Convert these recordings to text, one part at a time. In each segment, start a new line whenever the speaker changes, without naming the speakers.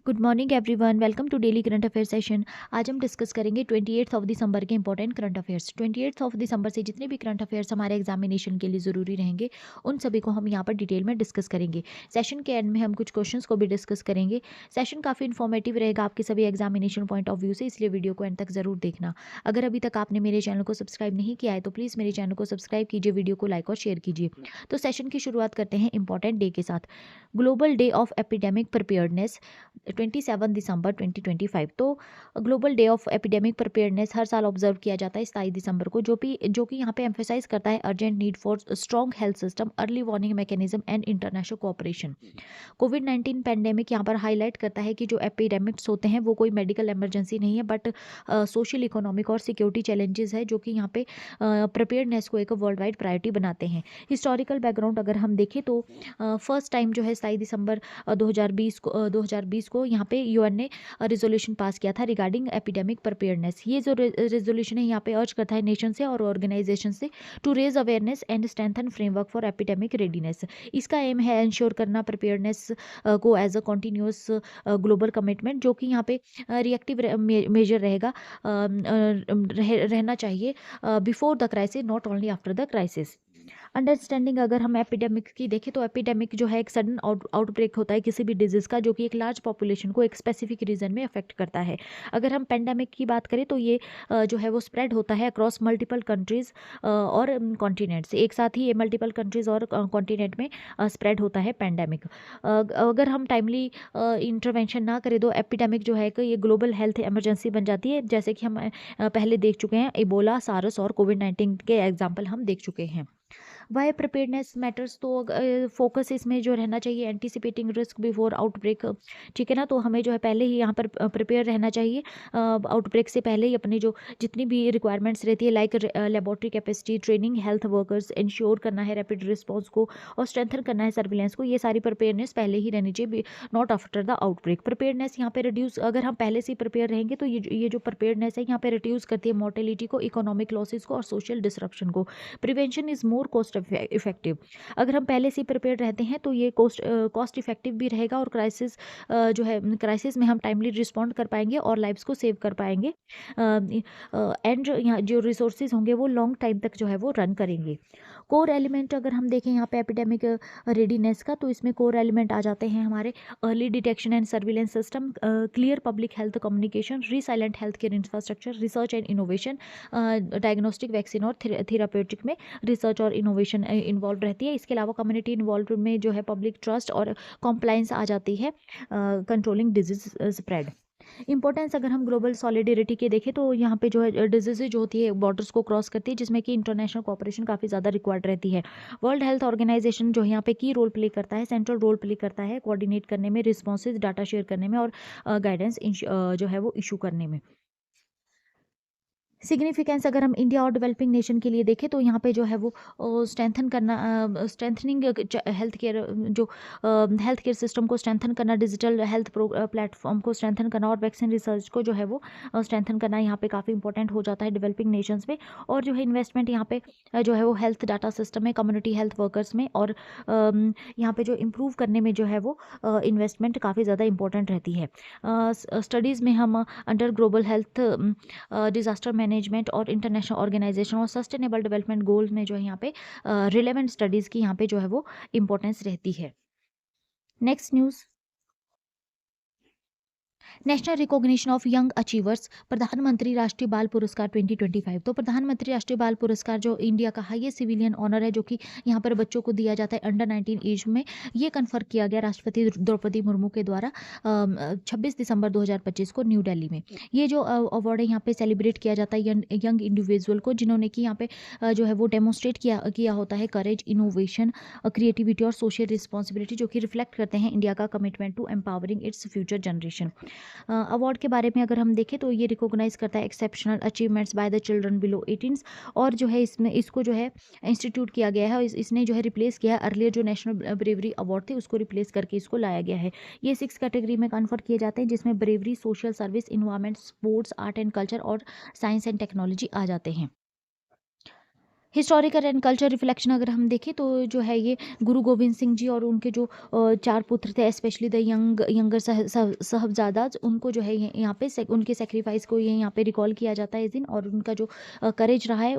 Good morning everyone, welcome to daily current affair session. आज हम discuss करेंगे 28 of December के important current affairs. 28 of December से जितने भी करंट अफेयर्स हमारे एग्जामिनेशन के लिए ज़रूरी रहेंगे उन सभी को हम यहाँ पर डिटेल में डिस्कस करेंगे। सेशन के एंड में हम कुछ क्वेश्चंस को भी डिस्कस करेंगे। सेशन काफ़ी इन्फॉर्मेटिव रहेगा आपके सभी एग्जामिनेशन पॉइंट ऑफ व्यू से, इसलिए वीडियो को एंड तक ज़रूर देखना। अगर अभी तक आपने मेरे चैनल को सब्सक्राइब नहीं किया है तो प्लीज़ मेरे चैनल को सब्सक्राइब कीजिए, वीडियो को लाइक और शेयर कीजिए। तो सेशन की शुरुआत करते हैं इंपॉर्टेंट डे के साथ। Global day of epidemic preparedness 27 दिसंबर 2025। तो global day of epidemic preparedness हर साल ऑब्जर्व किया जाता है 27 दिसंबर को, जो कि यहाँ पे एम्फेसाइज करता है urgent need for strong health system, early warning mechanism and international cooperation. Covid pandemic यहाँ पर हाईलाइट करता है कि जो एपिडेमिक्स होते हैं वो कोई मेडिकल इमरजेंसी नहीं है, बट सोशल, इकोनॉमिक और सिक्योरिटी चैलेंजेस है जो कि यहाँ पे प्रिपेयर्डनेस को एक वर्ल्ड वाइड प्रायोरिटी बनाते हैं। हिस्टोरिकल बैकग्राउंड अगर हम देखें तो फर्स्ट टाइम जो है 27 दिसंबर 2020 को यहाँ पे यूएन ने रिजोल्यूशन पास किया था रिगार्डिंग एपिडेमिक प्रिपेयर्डनेस। ये जो रिजोल्यूशन है यहाँ पे अर्ज करता है नेशन से और ऑर्गेनाइजेशन से to raise awareness and strengthen framework for epidemic readiness. इसका एम है इंश्योर करना प्रिपेयर्डनेस को as a continuous global commitment, जो कि यहाँ पे रिएक्टिव मेजर रहेगा, रहना चाहिए before the crisis, not only after the crisis. Understanding अगर हम एपिडेमिक की देखें तो एपिडेमिक जो है एक सडन आउटब्रेक होता है किसी भी डिजीज़ का, जो कि एक लार्ज पॉपुलेशन को एक स्पेसिफिक रीजन में अफेक्ट करता है। अगर हम पेंडेमिक की बात करें तो ये जो है वो स्प्रेड होता है अक्रॉस मल्टीपल कंट्रीज़ और कॉन्टिनेंट्स। एक साथ ही ये मल्टीपल कंट्रीज़ और कॉन्टिनेंट में स्प्रेड होता है पेंडेमिक। अगर हम टाइमली इंटरवेंशन ना करें तो एपिडेमिक जो है कि ये ग्लोबल हेल्थ इमरजेंसी बन जाती है, जैसे कि हम पहले देख चुके हैं, इबोला, सारस और कोविड-19 के एग्जाम्पल हम देख चुके हैं। वाई प्रिपेयर्डनेस मैटर्स, तो फोकस इसमें जो रहना चाहिए एंटीसिपेटिंग रिस्क बिफोर आउटब्रेक। ठीक है ना, तो हमें जो है पहले ही यहाँ पर प्रिपेयर रहना चाहिए आउटब्रेक से पहले ही। अपनी जो जितनी भी रिक्वायरमेंट्स रहती है like laboratory capacity, training health workers, ensure करना है रैपिड रिस्पॉन्स को और स्ट्रेंथन करना है सर्विलेंस को, ये सारी प्रिपेयरनेस पहले ही रहनी चाहिए, not after the outbreak. Preparedness यहाँ पे रिड्यूस, अगर हम पहले से ही प्रिपेयर रहेंगे तो ये जो प्रिपेयरनेस है यहाँ पे रिड्यूस करती है मोर्टेलिटी को, इकोनॉमिक लॉसेस को और सोशल डिसरप्शन को। Prevention is more cost effective. अगर हम पहले से प्रिपेयर रहते हैं तो ये कॉस्ट इफेक्टिव भी रहेगा और क्राइसिस में हम टाइमली रिस्पॉन्ड कर पाएंगे और लाइव्स को सेव कर पाएंगे। एंड यहाँ जो रिसोर्सेज होंगे वो लॉन्ग टाइम तक जो है वो रन करेंगे। कोर एलिमेंट अगर हम देखें यहाँ पे एपिडेमिक रेडीनेस का, तो इसमें कोर एलिमेंट आ जाते हैं हमारे early detection and surveillance system, clear public health communication, resilient health care infrastructure, research and innovation, diagnostic, vaccine और थेरापेटिक में रिसर्च और इनोवेशन इन्वॉल्व रहती है। इसके अलावा कम्युनिटी इन्वॉल्व में जो है पब्लिक ट्रस्ट और कॉम्प्लाइंस आ जाती है, कंट्रोलिंग डिजीज स्प्रेड। इंपॉर्टेंस अगर हम ग्लोबल सॉलिडेरिटी के देखें तो यहाँ पे जो है डिजीज़ जो होती है बॉर्डर्स को क्रॉस करती है, जिसमें कि इंटरनेशनल कोऑपरेशन काफ़ी ज़्यादा रिक्वायर्ड रहती है। वर्ल्ड हेल्थ ऑर्गेनाइजेशन जो यहाँ पे की रोल प्ले करता है, सेंट्रल रोल प्ले करता है कोऑर्डिनेट करने में, रिस्पॉन्सेज डाटा शेयर करने में और गाइडेंस जो है वो इशू करने में। सिग्निफिकेंस अगर हम इंडिया और डेवलपिंग नेशन के लिए देखें तो यहाँ पे जो है वो स्ट्रेंथनिंग हेल्थ केयर, जो हेल्थ केयर सिस्टम को स्ट्रेंथन करना, डिजिटल हेल्थ प्लेटफॉर्म को स्ट्रेंथन करना और वैक्सीन रिसर्च को जो है वो स्ट्रेंथन करना यहाँ पे काफ़ी इंपॉर्टेंट हो जाता है डेवलपिंग नेशंस में। और जो है इन्वेस्टमेंट यहाँ पे जो है वो हेल्थ डाटा सिस्टम में, कम्युनिटी हेल्थ वर्कर्स में और यहाँ पे जो इम्प्रूव करने में जो है वो इन्वेस्टमेंट काफ़ी ज़्यादा इंपॉर्टेंट रहती है। स्टडीज़ में हम under global health disaster management और इंटरनेशनल ऑर्गेनाइजेशन और सस्टेनेबल डेवलपमेंट गोल्स में जो है यहाँ पे रिलेवेंट स्टडीज़ की यहाँ पे जो है वो इम्पोर्टेंस रहती है। Next news, national recognition of young achievers, प्रधानमंत्री राष्ट्रीय बाल पुरस्कार 2025। तो प्रधानमंत्री राष्ट्रीय बाल पुरस्कार जो इंडिया का हाईएस्ट सिविलियन ऑनर है, जो कि यहाँ पर बच्चों को दिया जाता है अंडर 19 एज में, ये कन्फर किया गया राष्ट्रपति द्रौपदी मुर्मू के द्वारा 26 दिसंबर 2025 को न्यू दिल्ली में। ये जो अवार्ड है यहाँ पे सेलिब्रेट किया जाता है यंग इंडिविजुअल को, जिन्होंने कि यहाँ पे जो है वो डेमोन्स्ट्रेट किया होता है करेज, इनोवेशन, क्रिएटिविटी और सोशल रिस्पॉन्सिबिलिटी, जो कि रिफ्लेक्ट करते हैं इंडिया का commitment to empowering its future generation. Award के बारे में अगर हम देखें तो ये रिकॉग्नाइज करता है exceptional achievements by the children below 18 और जो है इसको जो है इंस्टीट्यूट किया गया है, इसने जो है रिप्लेस किया है अर्लियर जो नेशनल ब्रेवरी अवार्ड थे उसको रिप्लेस करके इसको लाया गया है। ये 6 कैटेगरी में कन्फर किए जाते हैं, जिसमें bravery, social service, environment, sports, art and culture और साइंस एंड टेक्नोलॉजी आ जाते हैं। हिस्टोरिकल एंड कल्चर रिफ्लेक्शन अगर हम देखें तो जो है ये गुरु गोविंद सिंह जी और उनके जो 4 पुत्र थे, स्पेशली द यंगर साहबजादा, उनको जो है यहाँ पे उनके सेक्रीफाइस को ये यहाँ पे रिकॉल किया जाता है इस दिन, और उनका जो करेज रहा है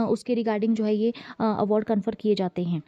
उसके रिगार्डिंग जो है ये अवार्ड कन्फर किए जाते हैं।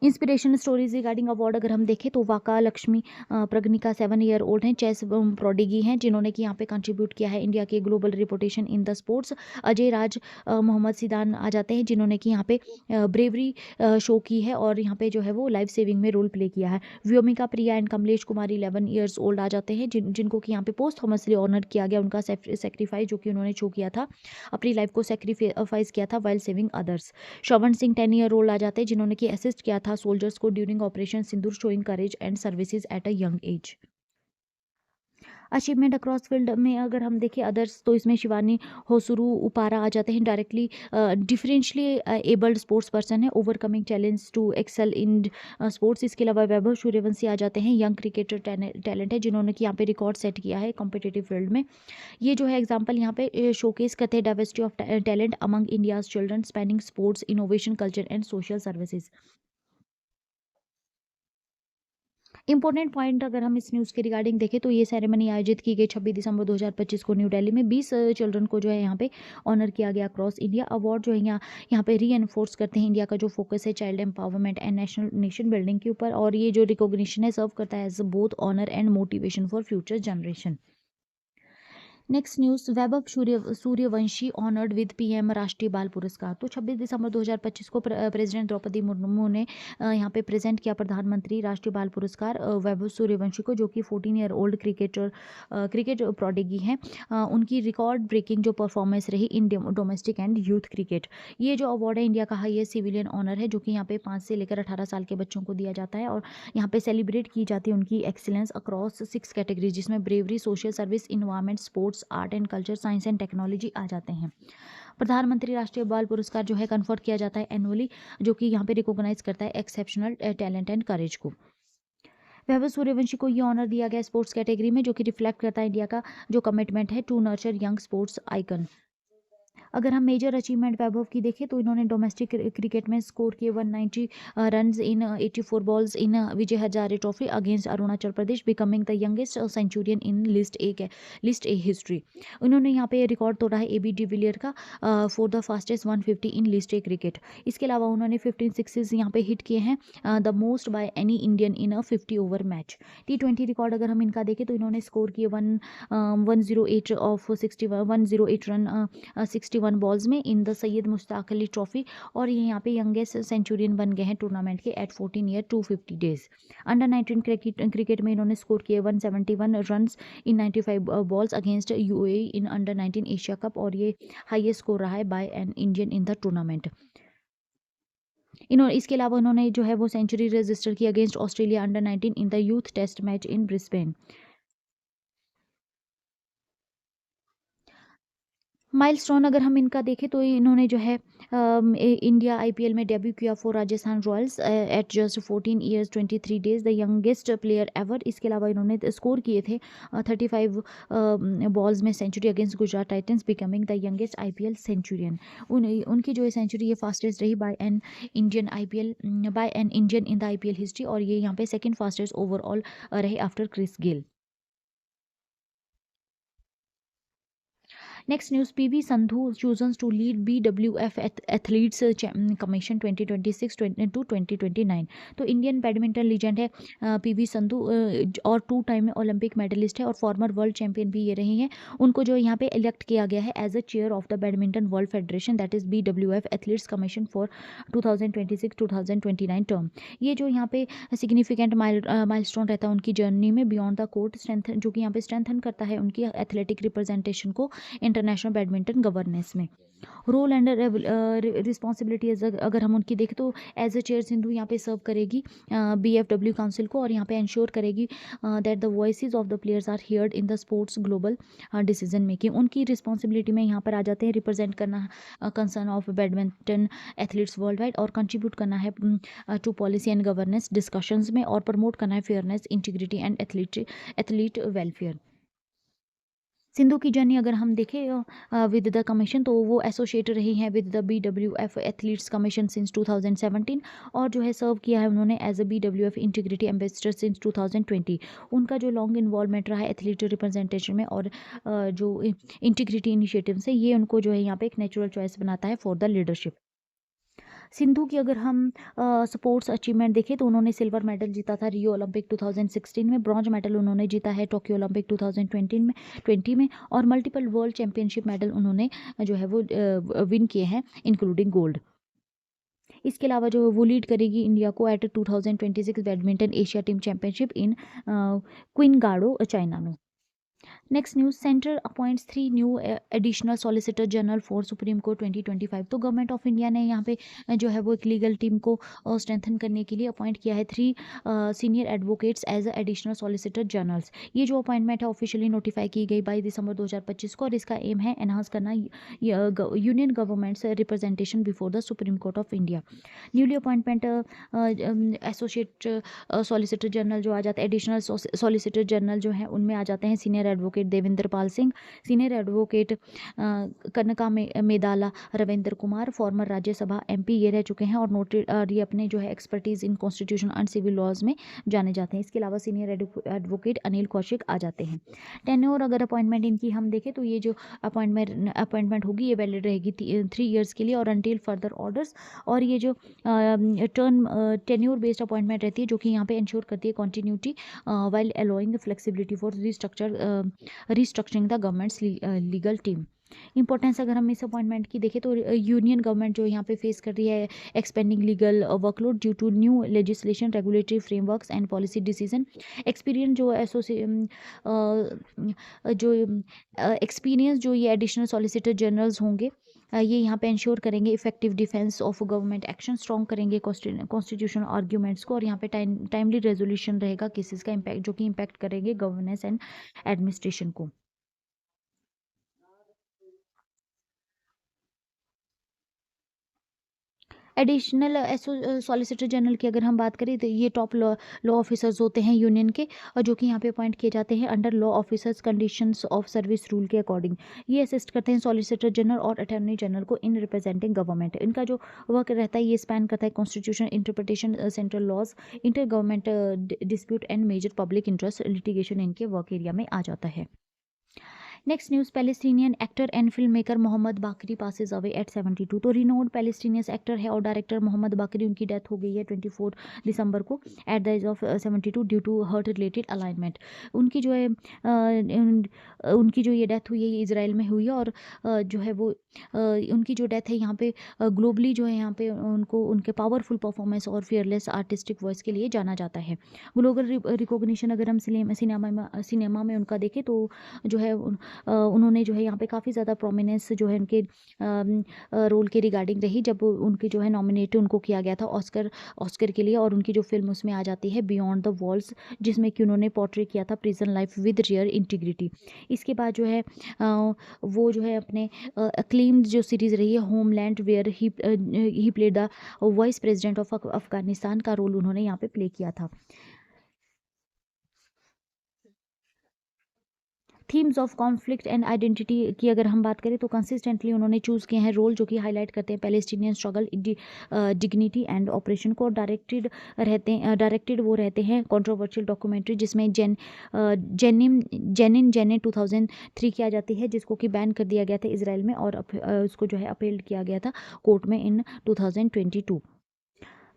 इंस्पिरेशन स्टोरीज रिगार्डिंग अवार्ड अगर हम देखें तो वाका लक्ष्मी प्रज्ञिका 7 ईयर ओल्ड हैं, चेस प्रोडिगी हैं, जिन्होंने कि यहाँ पे कंट्रीब्यूट किया है इंडिया के global reportation in the sports. Ajay Raj Mohammed Sidan आ जाते हैं, जिन्होंने कि यहाँ पे ब्रेवरी शो की है और यहाँ पे जो है वो लाइफ सेविंग में रोल प्ले किया है। Vyomika Priya and Kamlesh Kumar 11 years old आ जाते हैं, जिनको कि यहाँ पे पोस्ट थॉमसली ऑनर किया गया, उनका सेक्रीफाइस जो कि उन्होंने शो किया था, अपनी लाइफ को सेक्रीफाइस किया था वाइल सेविंग अदर्स। श्रवण सिंह 10 ईयर ओल्ड आ जाते हैं, जिन्होंने कि असिस्ट किया था सोल्जर्स को during operation Sindoor, showing courage and services at a young age. Achievement across field में अगर हम देखें अदर्स तो इसमें शिवानी होसुरू उपारा आ जाते हैं, directly differently abled sports person है, overcoming challenge to excel in sports. इसके अलावा वैभव सूर्यवंशी आ जाते हैं, यंग क्रिकेटर टैलेंट है, जिन्होंने कि यहाँ पे रिकॉर्ड सेट किया है कॉम्पिटिटिव फील्ड में। ये जो है एग्जाम्पल यहाँ पे शोकेस करते हैं diversity of talent among India's children spanning sports, innovation, culture and social services. Important point अगर हम इस न्यूज़ के रिगार्डिंग देखें तो ये सेरेमनी आयोजित की गई 26 दिसंबर 2025 को न्यू दिल्ली में। 20 चिल्ड्रन को जो है यहाँ पे ऑनर किया गया अक्रॉस इंडिया। अवार्ड जो है यहाँ पे री एनफोर्स करते हैं इंडिया का जो फोकस है child empowerment and nation building के ऊपर, और ये जो रिकॉग्निशन है सर्व करता है as both honour and motivation for future generation. Next news, Vaibhav Suryavanshi honoured with PM Rashtriya Bal पुरस्कार। तो 26 दिसंबर 2025 को प्रेसिडेंट द्रौपदी मुर्मू ने यहाँ पे प्रेजेंट किया प्रधानमंत्री राष्ट्रीय बाल पुरस्कार वैभव सूर्यवंशी को, जो कि 14 ईयर ओल्ड क्रिकेट प्रोडिगी हैं। उनकी रिकॉर्ड ब्रेकिंग जो परफॉर्मेंस रही in domestic and youth cricket. ये जो अवार्ड है इंडिया का हाईएस्ट सिविलियन ऑनर है, जो कि यहाँ पे 5 से लेकर 18 साल के बच्चों को दिया जाता है, और यहाँ पे सेलिब्रेट की जाती है उनकी एक्सीलेंस अक्रॉस 6 कैटेगरीज, जिसमें bravery, social service, environment, sports, art and culture, science and technology आ जाते हैं। प्रधानमंत्री राष्ट्रीय बाल पुरस्कार जो है कन्फर्ट किया जाता है एनुअली, जो कि यहाँ पे रिकॉग्नाइज करता है एक्सेप्शनल टैलेंट एंड करेज को। वैभव सूर्यवंशी को ये ऑनर दिया गया स्पोर्ट्स कैटेगरी में, जो कि रिफ्लेक्ट करता है इंडिया का जो कमिटमेंट है to nurture young sports icon. अगर हम मेजर अचीवमेंट वैभव की देखें तो इन्होंने डोमेस्टिक क्रिकेट में स्कोर किए 190 runs in 84 balls in Vijay Hazare trophy against Arunachal Pradesh, becoming the youngest Centurion in list A history. उन्होंने यहाँ पे रिकॉर्ड तोड़ा है ए बी डिविलियर का for the fastest 150 in list A cricket. इसके अलावा उन्होंने 15 सिक्सेस यहाँ पे हिट किए हैं, the most by any Indian in a 50 over match. T20 record अगर हम इनका देखें तो इन्होंने स्कोर किए 108 ऑफ 108 रन 61 बॉल्स में in the Syed Mushtaq Ali trophy, और ये यहाँ पे यंगेस्ट सेंचुरियन बन गए हैं टूर्नामेंट के at 14 year 250 days. Under 19 cricket में इन्होंने स्कोर किए 171 runs in 95 balls against UAE in under 19 Asia Cup, और ये हाईएस्ट स्कोर रहा है by an Indian in the tournament. इसके अलावा उन्होंने जो है वो सेंचुरी रजिस्टर की against Australia under 19 in the youth test match in Brisbane. Milestone अगर हम इनका देखें तो इन्होंने जो है इंडिया आईपीएल में डेब्यू किया for Rajasthan Royals at just 14 years 23 days, the youngest player ever. इसके अलावा इन्होंने स्कोर किए थे 35 बॉल्स में century against Gujarat Titans, becoming the youngest IPL centurion. उनकी जो है सेंचुरी ये फास्टेस्ट रही by an Indian in the IPL history, और ये यहाँ पे सेकेंड फास्टेस्ट ओवरऑल रहे after Chris Gayle. Next news, PV Sindhu चूजन्स to lead BWF athletes commission 2026 to 2029। तो इंडियन बैडमिंटन लीजेंड है पीवी संधू, और 2 टाइम ओलंपिक मेडलिस्ट है और फॉर्मर वर्ल्ड चैंपियन भी ये रही हैं। उनको जो यहाँ पे इलेक्ट किया गया है as a chair of the Badminton World Federation, that is BWF athletes Commission for 2026-2029 term. ये जो यहाँ पे सिग्निफिकेंट माइलस्टोन रहता है उनकी जर्नी में बियॉन्ड द कोर्ट स्ट्रेंथ, जो कि यहाँ पे स्ट्रेंथन करता है उनकी एथलेटिक रिप्रेजेंटेशन को इंटरनेशनल बैडमिंटन गवर्नेंस में। रोल एंड रिस्पॉन्सिबिलिटी अगर हम उनकी देखें तो एज अ चेयर सिंधु यहाँ पे सर्व करेगी बीएफडब्ल्यू काउंसिल को, और यहाँ पे इंश्योर करेगी that the voices of the players are heard in the sports global decision making. उनकी रिस्पॉन्सिबिलिटी में यहाँ पर आ जाते हैं रिप्रेजेंट करना concern of badminton athletes world wide, और कंट्रीब्यूट करना है to policy and governance discussions में, और प्रमोट करना है fairness, integrity and athlete welfare. Sindhu की जर्नी अगर हम देखें विद द कमीशन, तो वो एसोसिएट रही हैं with the BWF Athletes Commission since 2017, और जो है सर्व किया है उन्होंने as a BWF integrity ambassador since 2020। उनका जो लॉन्ग इन्वॉल्वमेंट रहा है एथलीट रिप्रेजेंटेशन में और जो इंटीग्रिटी इनिशिएटिव से, ये उनको जो है यहाँ पे एक नेचुरल चॉइस बनाता है फॉर द लीडरशिप। सिंधु की अगर हम स्पोर्ट्स अचीवमेंट देखें तो उन्होंने सिल्वर मेडल जीता था रियो ओलंपिक 2016 में, ब्रॉन्ज मेडल उन्होंने जीता है टोक्यो ओलंपिक 2020 में और मल्टीपल वर्ल्ड चैंपियनशिप मेडल उन्होंने जो है वो विन किए हैं इंक्लूडिंग गोल्ड। इसके अलावा जो वो लीड करेगी इंडिया को at 2026 badminton Asia team championship in Qingdao China में। Next news, centre appoints 3 new additional solicitor general for Supreme Court 2025। तो गवर्नमेंट ऑफ इंडिया ने यहाँ पे जो है वो एक लीगल टीम को स्ट्रेंथन करने के लिए अपॉइंट किया है 3 senior advocates as additional solicitor generals. ये जो अपॉइंटमेंट है ऑफिशियली नोटिफाई की गई 22 दिसंबर 2025 को, और इसका एम है एनहांस करना union governments representation before the supreme court of India. Newly appointment associate solicitor general जो आ जाते हैं, एडिशनल सॉलिसिटर जनरल जो हैं उनमें आ जाते हैं senior advocate Devendra Pal Singh, senior advocate कनका मेदाला रविंद्र कुमार, फॉर्मर राज्यसभा MP ये रह चुके हैं और नोटेड और ये अपने जो है expertise in constitution and civil laws में जाने जाते हैं। इसके अलावा सीनियर एडवोकेट अनिल कौशिक आ जाते हैं। टेन्योर अगर अपॉइंटमेंट इनकी हम देखें तो ये जो अपॉइंटमेंट होगी ये वैलिड रहेगी 3 ईयर्स के लिए और अनटिल फर्दर ऑर्डर्स। और ये जो टेन्योर बेस्ड अपॉइंटमेंट रहती है जो कि यहाँ पे इंश्योर करती है continuity while allowing flexibility for restructuring the governments legal team. Importance अगर हम इस अपॉइंटमेंट की देखें तो यूनियन गवर्नमेंट जो यहाँ पे फेस कर रही है expanding legal workload due to new legislation, regulatory frameworks and policy decision. Experience जो एक्सपीरियंस जो ये एडिशनल सॉलिसिटर जनरल्स होंगे ये यहाँ पे इंश्योर करेंगे effective defence of government action, strong करेंगे कॉन्स्टिट्यूशनल आर्ग्यूमेंट्स को, और यहाँ पे टाइमली रेजोल्यूशन रहेगा केसेस का इम्पैक्ट जो कि इम्पैक्ट करेंगे गवर्नेंस एंड एडमिनिस्ट्रेशन को। एडिशनल सॉलिसिटर जनरल की अगर हम बात करें तो ये टॉप लॉ ऑफिसर्स होते हैं यूनियन के, और जो कि यहाँ पे अपॉइंट किए जाते हैं under law officers conditions of service rule के अकॉर्डिंग। ये असिस्ट करते हैं सॉलिसिटर जनरल और अटॉर्नी जनरल को इन रिप्रेजेंटिंग गवर्नमेंट। इनका जो वर्क रहता है ये स्पैन करता है constitution interpretation, central laws, inter government dispute and major public interest litigation इनके वर्क एरिया में आ जाता है। Next news, Palestinian actor and film maker Mohammad Bakri passes away at 72। तो रिनोड पैलेस्टीनियन एक्टर है और डायरेक्टर मोहम्मद बाकरी, उनकी डेथ हो गई है 24 दिसंबर को at the age of 72 due to heart related alignment. उनकी जो है उनकी जो ये डेथ हुई है ये इसराइल में हुई है, और जो है वो उनकी जो डेथ है यहाँ पे ग्लोबली जो है यहाँ पे उनको उनके पावरफुल परफॉर्मेंस और फियरलेस आर्टिस्टिक वॉइस के लिए जाना जाता है। ग्लोबल रिकॉग्निशन अगर हम सिनेमा में उनका देखें तो जो है उन्होंने जो है यहाँ पे काफ़ी ज़्यादा प्रोमिनेंस जो है उनके रोल के रिगार्डिंग रही जब उनकी जो है नॉमिनेट उनको किया गया था ऑस्कर के लिए, और उनकी जो फिल्म उसमें आ जाती है बियॉन्ड द वॉल्स, जिसमें कि उन्होंने पोर्ट्रे किया था prison life with rear integrity. इसके बाद जो है वो जो है अपने अक्लेम्ड जो सीरीज़ रही है Homeland where he played the vice president of Afghanistan का रोल उन्होंने यहाँ पे प्ले किया था। Themes of conflict and identity की अगर हम बात करें तो कंसिस्टेंटली उन्होंने चूज़ किए हैं रोल जो कि हाईलाइट करते हैं Palestinian struggle, dignity and operation को। डायरेक्टेड वो रहते हैं कंट्रोवर्शियल डॉक्यूमेंट्री जिसमें जेनिन 2003 की आ जाती है जिसको कि बैन कर दिया गया था इसराइल में, और उसको जो है अपील किया गया था कोर्ट में इन 2022।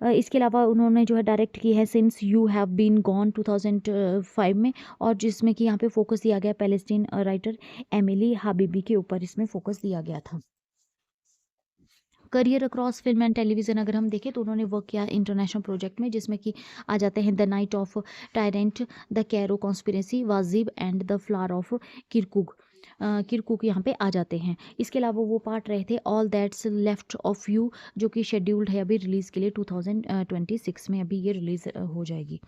इसके अलावा उन्होंने जो है डायरेक्ट की है since you have been gone 2005 में, और जिसमें कि यहाँ पे फोकस दिया गया पैलेस्टीन राइटर एमिली हाबिबी के ऊपर इसमें फोकस दिया गया था। Career across film and television अगर हम देखें तो उन्होंने वर्क किया इंटरनेशनल प्रोजेक्ट में जिसमें कि आ जाते हैं the night of tyrant, the Cairo conspiracy, Wajib and the flower of Kirkuk यहाँ पे आ जाते हैं। इसके अलावा वो पार्ट रहे थे all that's left of you जो कि शेड्यूल्ड है अभी रिलीज़ के लिए 2026 में, अभी ये रिलीज़ हो जाएगी।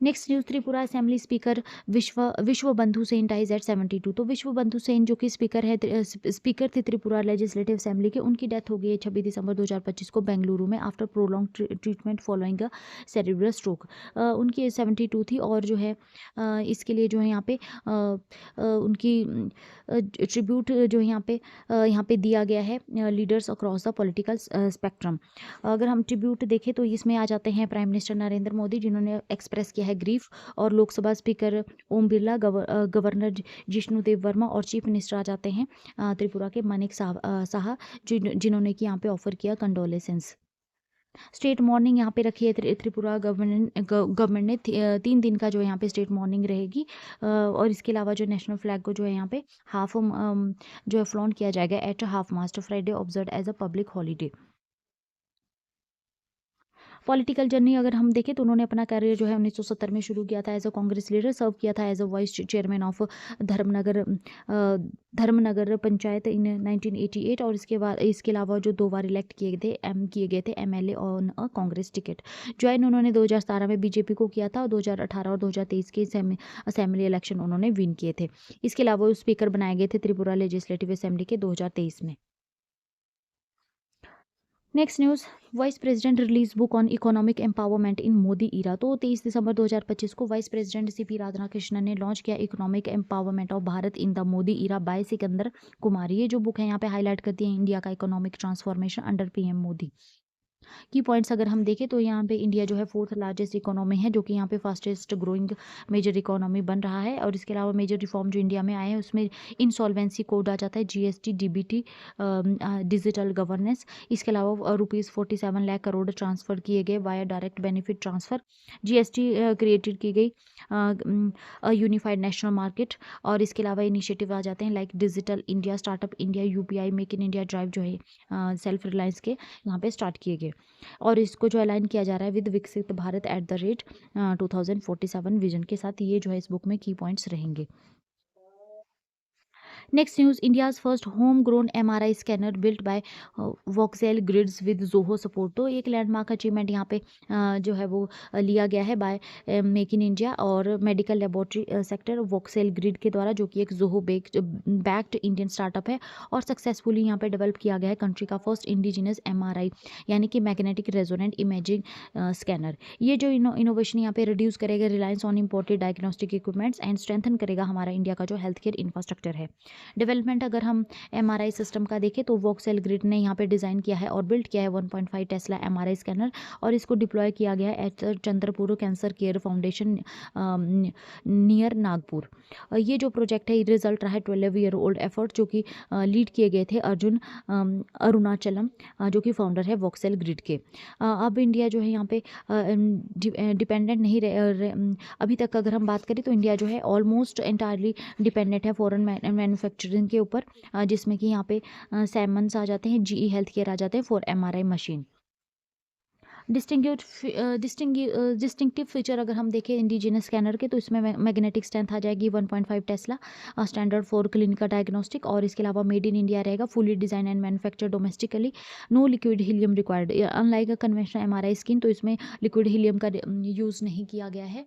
Next news, Tripura assembly speaker विश्व बंधु सेन डाइज एट 72। तो विश्व बंधु सेन जो कि स्पीकर थे त्रिपुरा लेजिस्लेटिव असेंबली के, उनकी डेथ हो गई है 26 दिसंबर 2025 को बेंगलुरु में after prolong treatment following a cerebral stroke. उनकी एज 72 थी और जो है इसके लिए जो है यहाँ पे उनकी ट्रिब्यूट जो है यहाँ पे दिया गया है leaders across the political spectrum. अगर हम ट्रिब्यूट देखें तो इसमें आ जाते हैं प्राइम मिनिस्टर नरेंद्र मोदी, जिन्होंने एक्सप्रेस किया है ग्रीफ, और लोकसभा स्पीकर ओम बिरला, गवर्नर जिष्णुदेव वर्मा और चीफ मिनिस्टर आ जाते हैं त्रिपुरा के मानिक साहा, जिन्होंने कि यहाँ पे ऑफर किया कंडोलेसेंस। स्टेट मॉर्निंग यहाँ पे रखी है त्रिपुरा गवर्नमेंट ने 3 दिन का जो है यहाँ पे स्टेट मॉर्निंग रहेगी। और इसके अलावा जो नेशनल फ्लैग को जो है यहाँ पे हाफ जो है फ्लॉन्ट किया जाएगा at half mast Friday observe as a public holiday. Political journey अगर हम देखें तो उन्होंने अपना करियर जो है 1970 में शुरू किया था as a Congress leader, serve किया था as a vice chairman of Dharmanagar panchayat in 1988, और इसके अलावा जो 2 बार इलेक्ट किए गए थे MLA on a Congress ticket. Join उन्होंने 2017 में बीजेपी को किया था और 2018 और 2023 के असेंबली इलेक्शन उन्होंने विन किए थे। इसके अलावा वो स्पीकर बनाए गए थे त्रिपुरा लेजिस्लेटिव असेंबली के 2023 में। Next news, vice president release book on economic empowerment in Modi era. तो 23 दिसंबर 2025 को वाइस प्रेसिडेंट सीपी राधाकृष्णन ने लॉन्च किया economic empowerment of Bharat in the Modi era by Sikandar Kumar. ये जो बुक है यहाँ पे हाईलाइट करती है इंडिया का economic transformation under PM Modi. की पॉइंट्स अगर हम देखें तो यहाँ पे इंडिया जो है 4th लार्जेस्ट इकोनॉमी है, जो कि यहाँ पे फास्टेस्ट ग्रोइंग मेजर इकोनॉमी बन रहा है। और इसके अलावा मेजर रिफॉर्म जो इंडिया में आए हैं उसमें इंसॉल्वेंसी कोड आ जाता है, जीएसटी, डीबीटी, डिजिटल गवर्नेंस। इसके अलावा ₹47 लाख करोड़ ट्रांसफ़र किए गए via direct benefit transfer. GST created की गई यूनिफाइड नेशनल मार्केट। और इसके अलावा इनिशिएटिव आ जाते हैं like digital India, startup India, UPI, make in India drive जो है सेल्फ रिलायंस के यहाँ पे स्टार्ट किए गए। और इसको जो अलाइन किया जा रहा है विद विकसित Bharat at the rate 2047 vision के साथ। ये जो है इस बुक में की पॉइंट्स रहेंगे। Next news, India's first home grown MRI scanner built by voxel grids with Zoho support. तो एक लैंडमार्क अचीवमेंट यहाँ पे जो है वो लिया गया है बाय मेक इन इंडिया और medical laboratory sector voxel grid के द्वारा, जो कि एक जोहो बैक्ड इंडियन स्टार्टअप है और सक्सेसफुली यहाँ पे डेवलप किया गया है कंट्री का फर्स्ट इंडिजिनस एमआरआई यानी कि मैग्नेटिक रेजोनेंट इमेजिंग स्कैनर। ये जो इनोवेशन यहाँ पे रिड्यूस करेगा reliance on imported diagnostic equipments and strengthen करेगा हमारा इंडिया का जो हेल्थ केयर इंफ्रास्ट्रक्चर है। डेवलपमेंट अगर हम एमआरआई सिस्टम का देखें तो वॉक्सेल ग्रिड ने यहाँ पे डिज़ाइन किया है और बिल्ड किया है 1.5 टेस्ला एमआरआई स्कैनर, और इसको डिप्लॉय किया गया है at Chandrapur cancer care foundation near Nagpur. ये जो प्रोजेक्ट है ये रिजल्ट रहा है 12 ईयर ओल्ड एफर्ट, जो कि लीड किए गए थे अर्जुन अरुणाचलम, जो कि फाउंडर है वॉक्सेल ग्रिड के। अब इंडिया जो है यहाँ पे डिपेंडेंट नहीं अभी तक अगर हम बात करें तो इंडिया जो है ऑलमोस्ट एंटायरली डिपेंडेंट है फॉरेन मैन्युफैक्चरिंग के ऊपर, जिसमें कि यहाँ पे सैमन्स आ जाते हैं, जीई हेल्थ केयर आ जाते हैं for MRI machine. Distinctive feature अगर हम देखें इंडिजिनस स्कैनर के तो इसमें मैग्नेटिक स्ट्रेंथ आ जाएगी 1.5 tesla, standard for clinical diagnostic, और इसके अलावा मेड इन इंडिया रहेगा, fully design and manufacture domestically, no liquid helium required. Unlike a conventional MRI scan तो इसमें लिक्विड हीलियम का यूज़ नहीं किया गया है।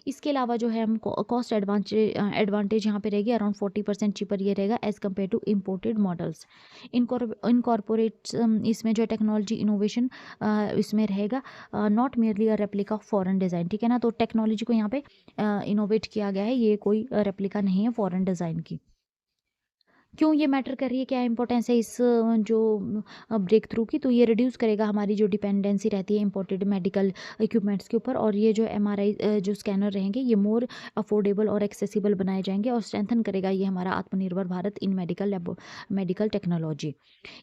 इसके अलावा जो है हम कॉस्ट एडवांटेज यहाँ पे रहेगी अराउंड 40% चीपर ये रहेगा as compare to imported models. Incorporate इसमें जो टेक्नोलॉजी इनोवेशन इसमें रहेगा, not merely a replica of foreign design. ठीक है ना, तो टेक्नोलॉजी को यहाँ पे इनोवेट किया गया है, ये कोई रेप्लिका नहीं है फॉरेन डिज़ाइन की। क्यों ये मैटर कर रही है, क्या इंपॉर्टेंस है इस जो ब्रेक थ्रू की, तो ये रिड्यूस करेगा हमारी जो डिपेंडेंसी रहती है इंपोर्टेड मेडिकल इक्विपमेंट्स के ऊपर, और ये जो एमआरआई जो स्कैनर रहेंगे ये मोर अफोर्डेबल और एक्सेसिबल बनाए जाएंगे, और स्ट्रेंथन करेगा ये हमारा आत्मनिर्भर भारत इन मेडिकल टेक्नोलॉजी।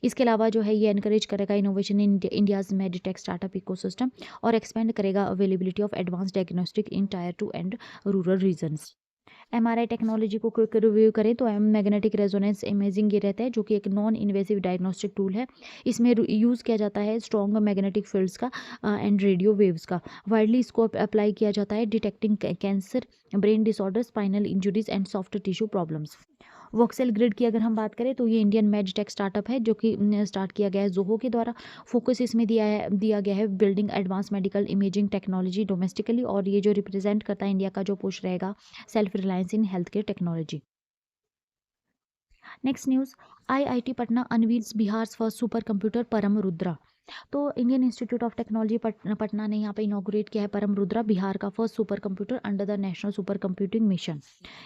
इसके अलावा जो है ये एनकरेज करेगा innovation in India's meditech startup ecosystem, और एक्सपेंड करेगा availability of advance diagnostic in tier 2 and rural regions. MRI technology को क्विक रिव्यू करें तो मैग्नेटिक रेजोनेंस इमेजिंग ये रहता है, जो कि एक नॉन इन्वेसिव डायग्नोस्टिक टूल है। इसमें यूज़ किया जाता है स्ट्रॉन्ग मैग्नेटिक फील्ड्स का एंड रेडियो वेव्स का। वाइडली इसको अप्लाई किया जाता है detecting cancer, brain disorder, spinal injuries and soft tissue problems. Voxel grid की अगर हम बात करें तो ये इंडियन मेड टेक स्टार्टअप है जो कि स्टार्ट किया गया है जोहो के द्वारा। फोकस इसमें दिया गया है building advance medical imaging technology domestically, और ये जो रिप्रेजेंट करता है इंडिया का जो पुश रहेगा self reliance in health care technology. Next news, IIT Patna unveils Bihar first super computer परम रुद्रा। तो Indian institute of technology Patna ने यहाँ पे इनॉग्रेट किया है परम रुद्रा, बिहार का first super computer under the national super computing mission.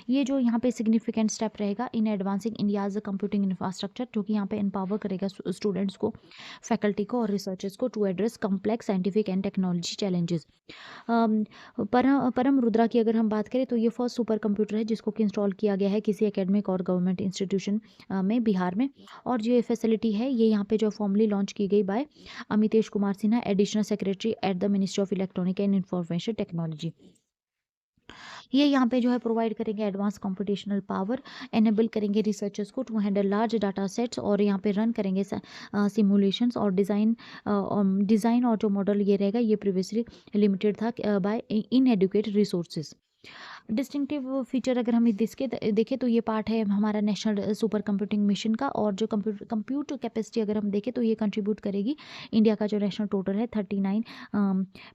ये जो यहाँ पे सिग्निफिकेंट स्टेप रहेगा इन एडवांसिंग इंडियाज कंप्यूटिंग इंफ्रास्ट्रक्चर, जो कि यहाँ पे एम्पावर करेगा स्टूडेंट्स को, फैकल्टी को और रिसर्चर्स को to address complex scientific and technology challenges. Param Rudra की अगर हम बात करें तो ये फर्स्ट सुपर कंप्यूटर है जिसको कि इंस्टॉल किया गया है किसी एकेडमिक और गवर्नमेंट इंस्टीट्यूशन में बिहार में। और जो ये फैसिलिटी है ये यहाँ पे जो फॉर्मली लॉन्च की गई by Amitesh Kumar Sinha, additional secretary at the ministry of electronic and information technology. ये यहाँ पे जो है प्रोवाइड करेंगे एडवांस कंप्यूटेशनल पावर, एनेबल करेंगे रिसर्चर्स को to handle large data sets, और यहाँ पे रन करेंगे सिमुलेशंस और डिज़ाइन और जो मॉडल ये रहेगा ये प्रीवियसली लिमिटेड था बाय इन एडुकेट रिसोर्सेज। डिस्टिंक्टिव फीचर अगर हम इसके देखें तो ये पार्ट है हमारा नेशनल सुपर कंप्यूटिंग मिशन का, और जो कंप्यूट कैपेसिटी अगर हम देखें तो ये कंट्रीब्यूट करेगी इंडिया का जो नेशनल टोटल है 39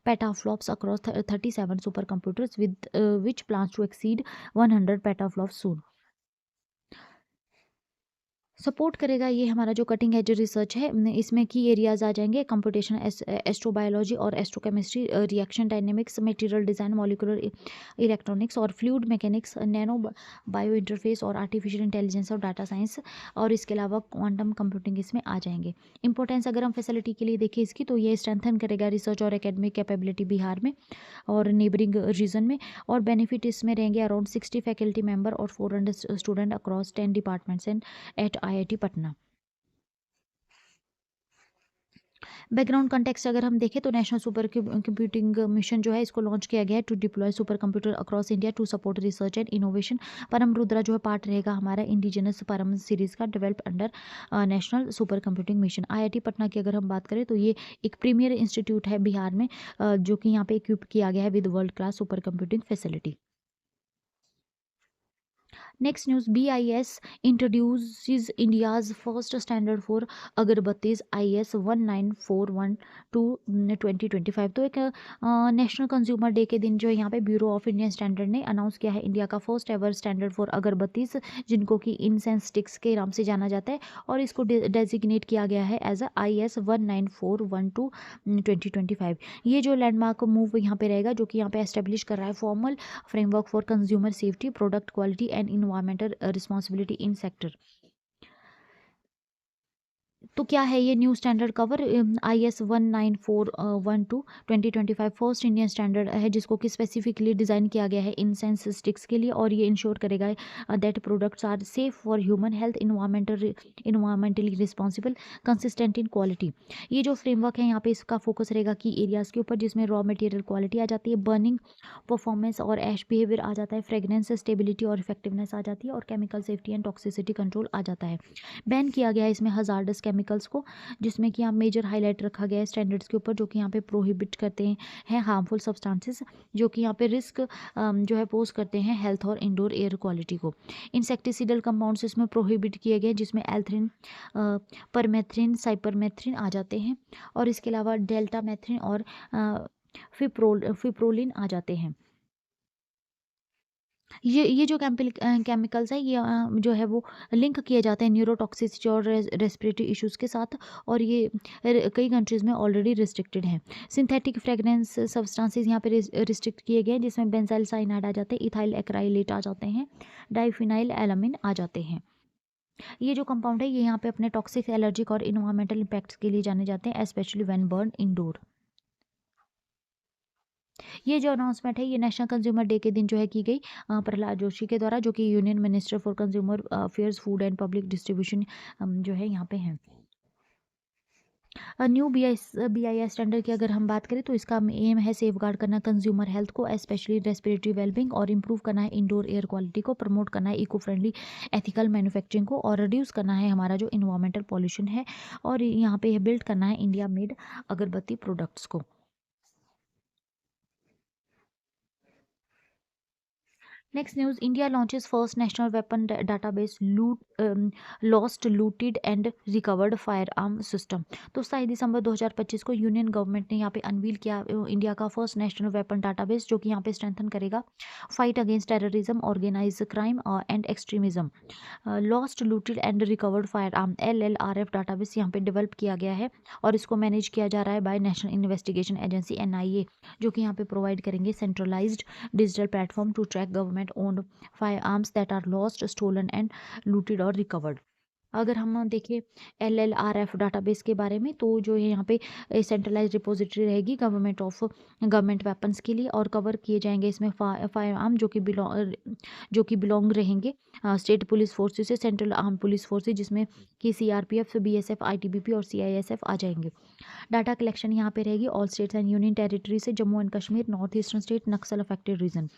petaflops across 37 super computers with which plans to exceed 100 petaflops soon. Support करेगा ये हमारा जो कटिंग एज रिसर्च है, इसमें की एरियाज आ जाएंगे कंप्यूटेशन, एस्ट्रोबायोलॉजी और astrochemistry, reaction dynamics, material design, molecular electronics और fluid mechanics, nano bio interface और आर्टिफिशियल इंटेलिजेंस और डाटा साइंस, और इसके अलावा क्वांटम कंप्यूटिंग इसमें आ जाएंगे। इंपॉर्टेंस अगर हम फैसिलिटी के लिए देखें इसकी तो ये स्ट्रेंथन करेगा रिसर्च और एकेडमिक कैपेबिलिटी बिहार में और नेबरिंग रीजन में, और बेनिफिट इसमें रहेंगे अराउंड 60 फैकल्टी मेंबर और 400 student across 10 departments and eight IIT Patna. Background context अगर हम देखें तो नेशनल सुपर कंप्यूटिंग मिशन जो है इसको लॉन्च किया गया है to deploy super computer across India to support research and innovation. Param Rudra जो है पार्ट रहेगा हमारा इंडिजिनस परम सीरीज का, develop under national super computing mission. IIT Patna की अगर हम बात करें तो ये एक प्रीमियर इंस्टीट्यूट है बिहार में, जो कि यहाँ पे इक्विप किया गया है with world class super computing facility. Next news, BIS introduces India's first standard for अगरबत्तीज IS 19412 2025। तो एक नेशनल कंज्यूमर डे के दिन जो है यहाँ पे ब्यूरो ऑफ इंडियन स्टैंडर्ड ने अनाउंस किया है इंडिया का फर्स्ट एवर स्टैंडर्ड फॉर अगरबत्तीज, जिनको कि इंसेंस स्टिक्स के नाम से जाना जाता है, और इसको डेजिग्नेट किया गया है एज IS 19412 2025। ये जो लैंडमार्क मूव यहाँ पे रहेगा जो कि यहाँ पे एस्टेब्लिश कर रहा है formal framework for consumer safety, product quality and environmental responsibility in sector. तो क्या है ये new standard cover? IS 19412 2025 first Indian standard है जिसको कि स्पेसिफिकली डिज़ाइन किया गया है इंसेंस स्टिक्स के लिए, और ये इंश्योर करेगा that products are safe for human health, environmentally responsible, consistent in quality. ये जो फ्रेमवर्क है यहाँ पे इसका फोकस रहेगा की एरियाज़ के ऊपर, जिसमें रॉ मटेरियल क्वालिटी आ जाती है, बर्निंग परफॉर्मेंस और ऐश बिहेवियर आ जाता है, फ्रेगनेंस स्टेबिलिटी और इफेक्टिवनेस आ जाती है, और chemical safety and toxicity control आ जाता है। बैन किया गया है इसमें हजार्डस केमिकल्स को, जिसमें कि यहाँ मेजर हाईलाइट रखा गया है स्टैंडर्ड्स के ऊपर जो कि यहाँ पे प्रोहिबिट करते हैं हार्मफुल सब्सटेंसेस जो कि यहाँ पे रिस्क जो है पोज करते हैं हेल्थ और इंडोर एयर क्वालिटी को। इंसेक्टिसिडल कंपाउंड्स इसमें प्रोहिबिट किए गए जिसमें एल्थ्रिन, परमेथ्रिन, साइपरमेथ्रिन आ जाते हैं, और इसके अलावा डेल्टा मैथ्रिन और फिप्रोलिन आ जाते हैं। ये जो केमिकल्स हैं ये जो है वो लिंक किए जाते हैं न्यूरोटॉक्सिसिटी और रेस्पिरेटरी इश्यूज़ के साथ, और ये कई कंट्रीज़ में ऑलरेडी रिस्ट्रिक्टेड हैं। सिंथेटिक फ्रेगरेंस सब्सटेंसेस यहाँ पे रिस्ट्रिक्ट किए गए हैं जिसमें बेंजाइल साइनाइड आ जाते हैं, इथाइल एक्राइलेट आ जाते हैं, डाइफिनाइल एलामिन आ जाते हैं। ये जो कंपाउंड है ये यहाँ पे अपने टॉक्सिक, एलर्जिक और इन्वायरमेंटल इम्पैक्ट्स के लिए जाने जाते हैं, स्पेशली व्हेन बर्न इंडोर। ये जो अनाउंसमेंट है ये नेशनल कंज्यूमर डे के दिन जो है की गई प्रहलाद जोशी के द्वारा, जो कि union minister for consumer affairs, food and public distribution जो है यहाँ पे हैं। न्यू BIS स्टैंडर्ड की अगर हम बात करें तो इसका एम है सेफ गार्ड करना कंज्यूमर हेल्थ को, स्पेशली रेस्पिरेटरी वेलबिंग, और इम्प्रूव करना है इंडोर एयर क्वालिटी को, प्रमोट करना है इको फ्रेंडली एथिकल मैन्युफैक्चरिंग को, और रिड्यूस करना है हमारा जो इन्वायरमेंटल पॉल्यूशन है, और यहाँ पे बिल्ड करना है इंडिया मेड अगरबत्ती प्रोडक्ट्स को। Next news, India launches first national weapon database lost looted and recovered fire arm system. तो 27 दिसंबर 2025 को यूनियन गवर्नमेंट ने यहाँ पे अनवील किया इंडिया का फर्स्ट नेशनल वेपन डाटाबेस, जो कि यहाँ पे स्ट्रेंथन करेगा fight against terrorism, organise crime and extremism. Lost looted and recovered fire arm LLRF database यहाँ पे डेवलप किया गया है और इसको मैनेज किया जा रहा है by national investigation agency NIA, जो कि यहाँ पे प्रोवाइड करेंगे centralised digital platform to track government owned fire arms that are lost, stolen and looted और रिकवर्ड। अगर हम देखें LLRF डाटाबेस के बारे में, तो जो है यहाँ पे सेंट्रलाइज रिपोजिटरी रहेगी गवर्नमेंट वेपन्स के लिए, और कवर किए जाएंगे इसमें फायर आर्म जो कि बिलोंग रहेंगे स्टेट पुलिस फोर्सेस से सेंट्रल आर्म पुलिस फोर्सेस, जिसमें कि CRPF, BSF, ITBP और CISF आ जाएंगे। डाटा कलेक्शन यहाँ पे रहेगी all states and union territory से, Jammu and Kashmir, north eastern state, Naxal affected region.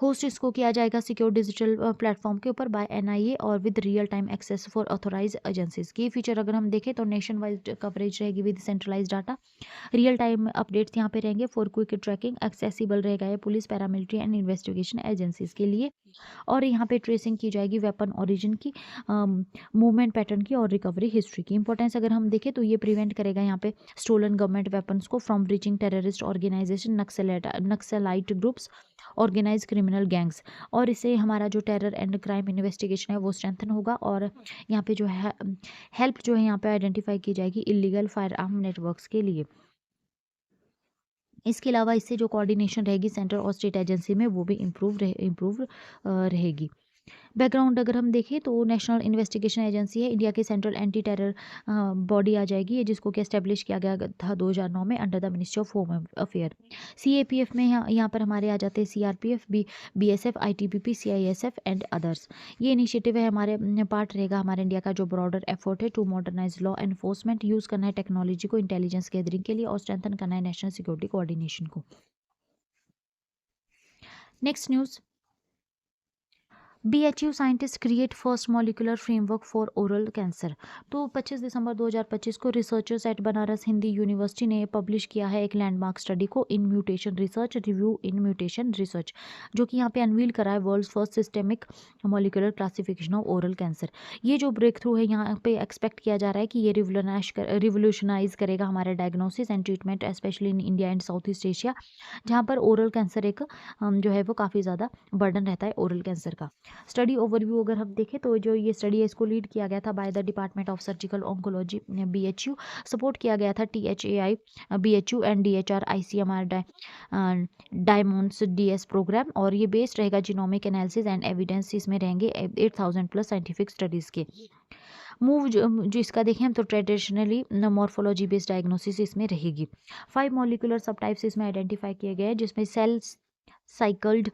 Host इसको किया जाएगा सिक्योर डिजिटल प्लेटफॉर्म के ऊपर बाय NIA और with real time access for authorise agencies. की फीचर अगर हम देखें तो नेशन वाइड कवरेज रहेगी with centralise data, real time updates यहाँ पे रहेंगे फॉर क्विक ट्रैकिंग, एक्सेसिबल रहेगा ये police, paramilitary and investigation agencies के लिए, और यहाँ पे ट्रेसिंग की जाएगी वेपन ओरिजिन की, मूवमेंट पैटर्न की और रिकवरी हिस्ट्री की। इंपॉर्टेंस अगर हम देखें तो ये प्रिवेंट करेगा यहाँ पे स्टोलन गवर्नमेंट वेपन्स को from reaching terrorist organisation, naxalite groups, organise criminal gangs, और इससे हमारा जो टेरर एंड क्राइम इन्वेस्टिगेशन है वो स्ट्रेंथन होगा, और यहाँ पे जो है हेल्प जो है यहाँ पे आइडेंटिफाई की जाएगी इलीगल फायर आर्म नेटवर्क्स के लिए। इसके अलावा इससे जो कोऑर्डिनेशन रहेगी सेंट्रल और स्टेट एजेंसी में वो भी इम्प्रूव रहेगी। बैकग्राउंड अगर हम देखें तो नेशनल इन्वेस्टिगेशन एजेंसी है इंडिया के, सेंट्रल एंटी टेरर बॉडी आ जाएगी ये, जिसको कि एस्टेब्लिश किया गया था 2009 में under the ministry of home affair. CAPF में यहाँ पर हमारे आ जाते हैं CRPF, BSF, ITBP, CISF and others. ये इनिशिएटिव है हमारे पार्ट रहेगा हमारे इंडिया का जो ब्रॉडर एफर्ट है to modernise law enforcement, use करना है टेक्नोलॉजी को इंटेलिजेंस गैदरिंग के लिए और स्ट्रेंथन करना है नेशनल सिक्योरिटी कोऑर्डिनेशन को। Next news, BHU scientist create first molecular framework for oral cancer. तो 25 दिसंबर 2025 को researchers at Banaras Hindu university ने पब्लिश किया है एक लैंडमार्क स्टडी को, in mutation research review in mutation research, जो कि यहाँ पे अनवील करा है world first systemic molecular classification of oral cancer. ये जो ब्रेक थ्रू है यहाँ पे एक्सपेक्ट किया जा रहा है कि ये रिवोल्यूशनाइज करेगा हमारे diagnosis and treatment, specially in India and south east Asia, जहाँ पर ओरल कैंसर एक जो है वो काफ़ी ज़्यादा बर्डन रहता है ओरल कैंसर का। स्टडी ओवरव्यू अगर हम देखें तो जो ये स्टडी है इसको लीड किया गया था by the department of surgical oncology BHU, support किया गया था THAI BHU and DHR ICMR diamonds DS programme, और ये बेस्ड रहेगा जिनोमिक एनालिसिस एंड एविडेंस, इसमें रहेंगे 8000 प्लस साइंटिफिक स्टडीज़ के। मूव जो इसका देखें हम तो ट्रेडिशनली मॉर्फोलॉजी बेस्ड डायग्नोसिस इसमें रहेगी। 5 मॉलिकुलर सब टाइप्स इसमें आइडेंटिफाई किए गए हैं, जिसमें सेल्स साइकल्ड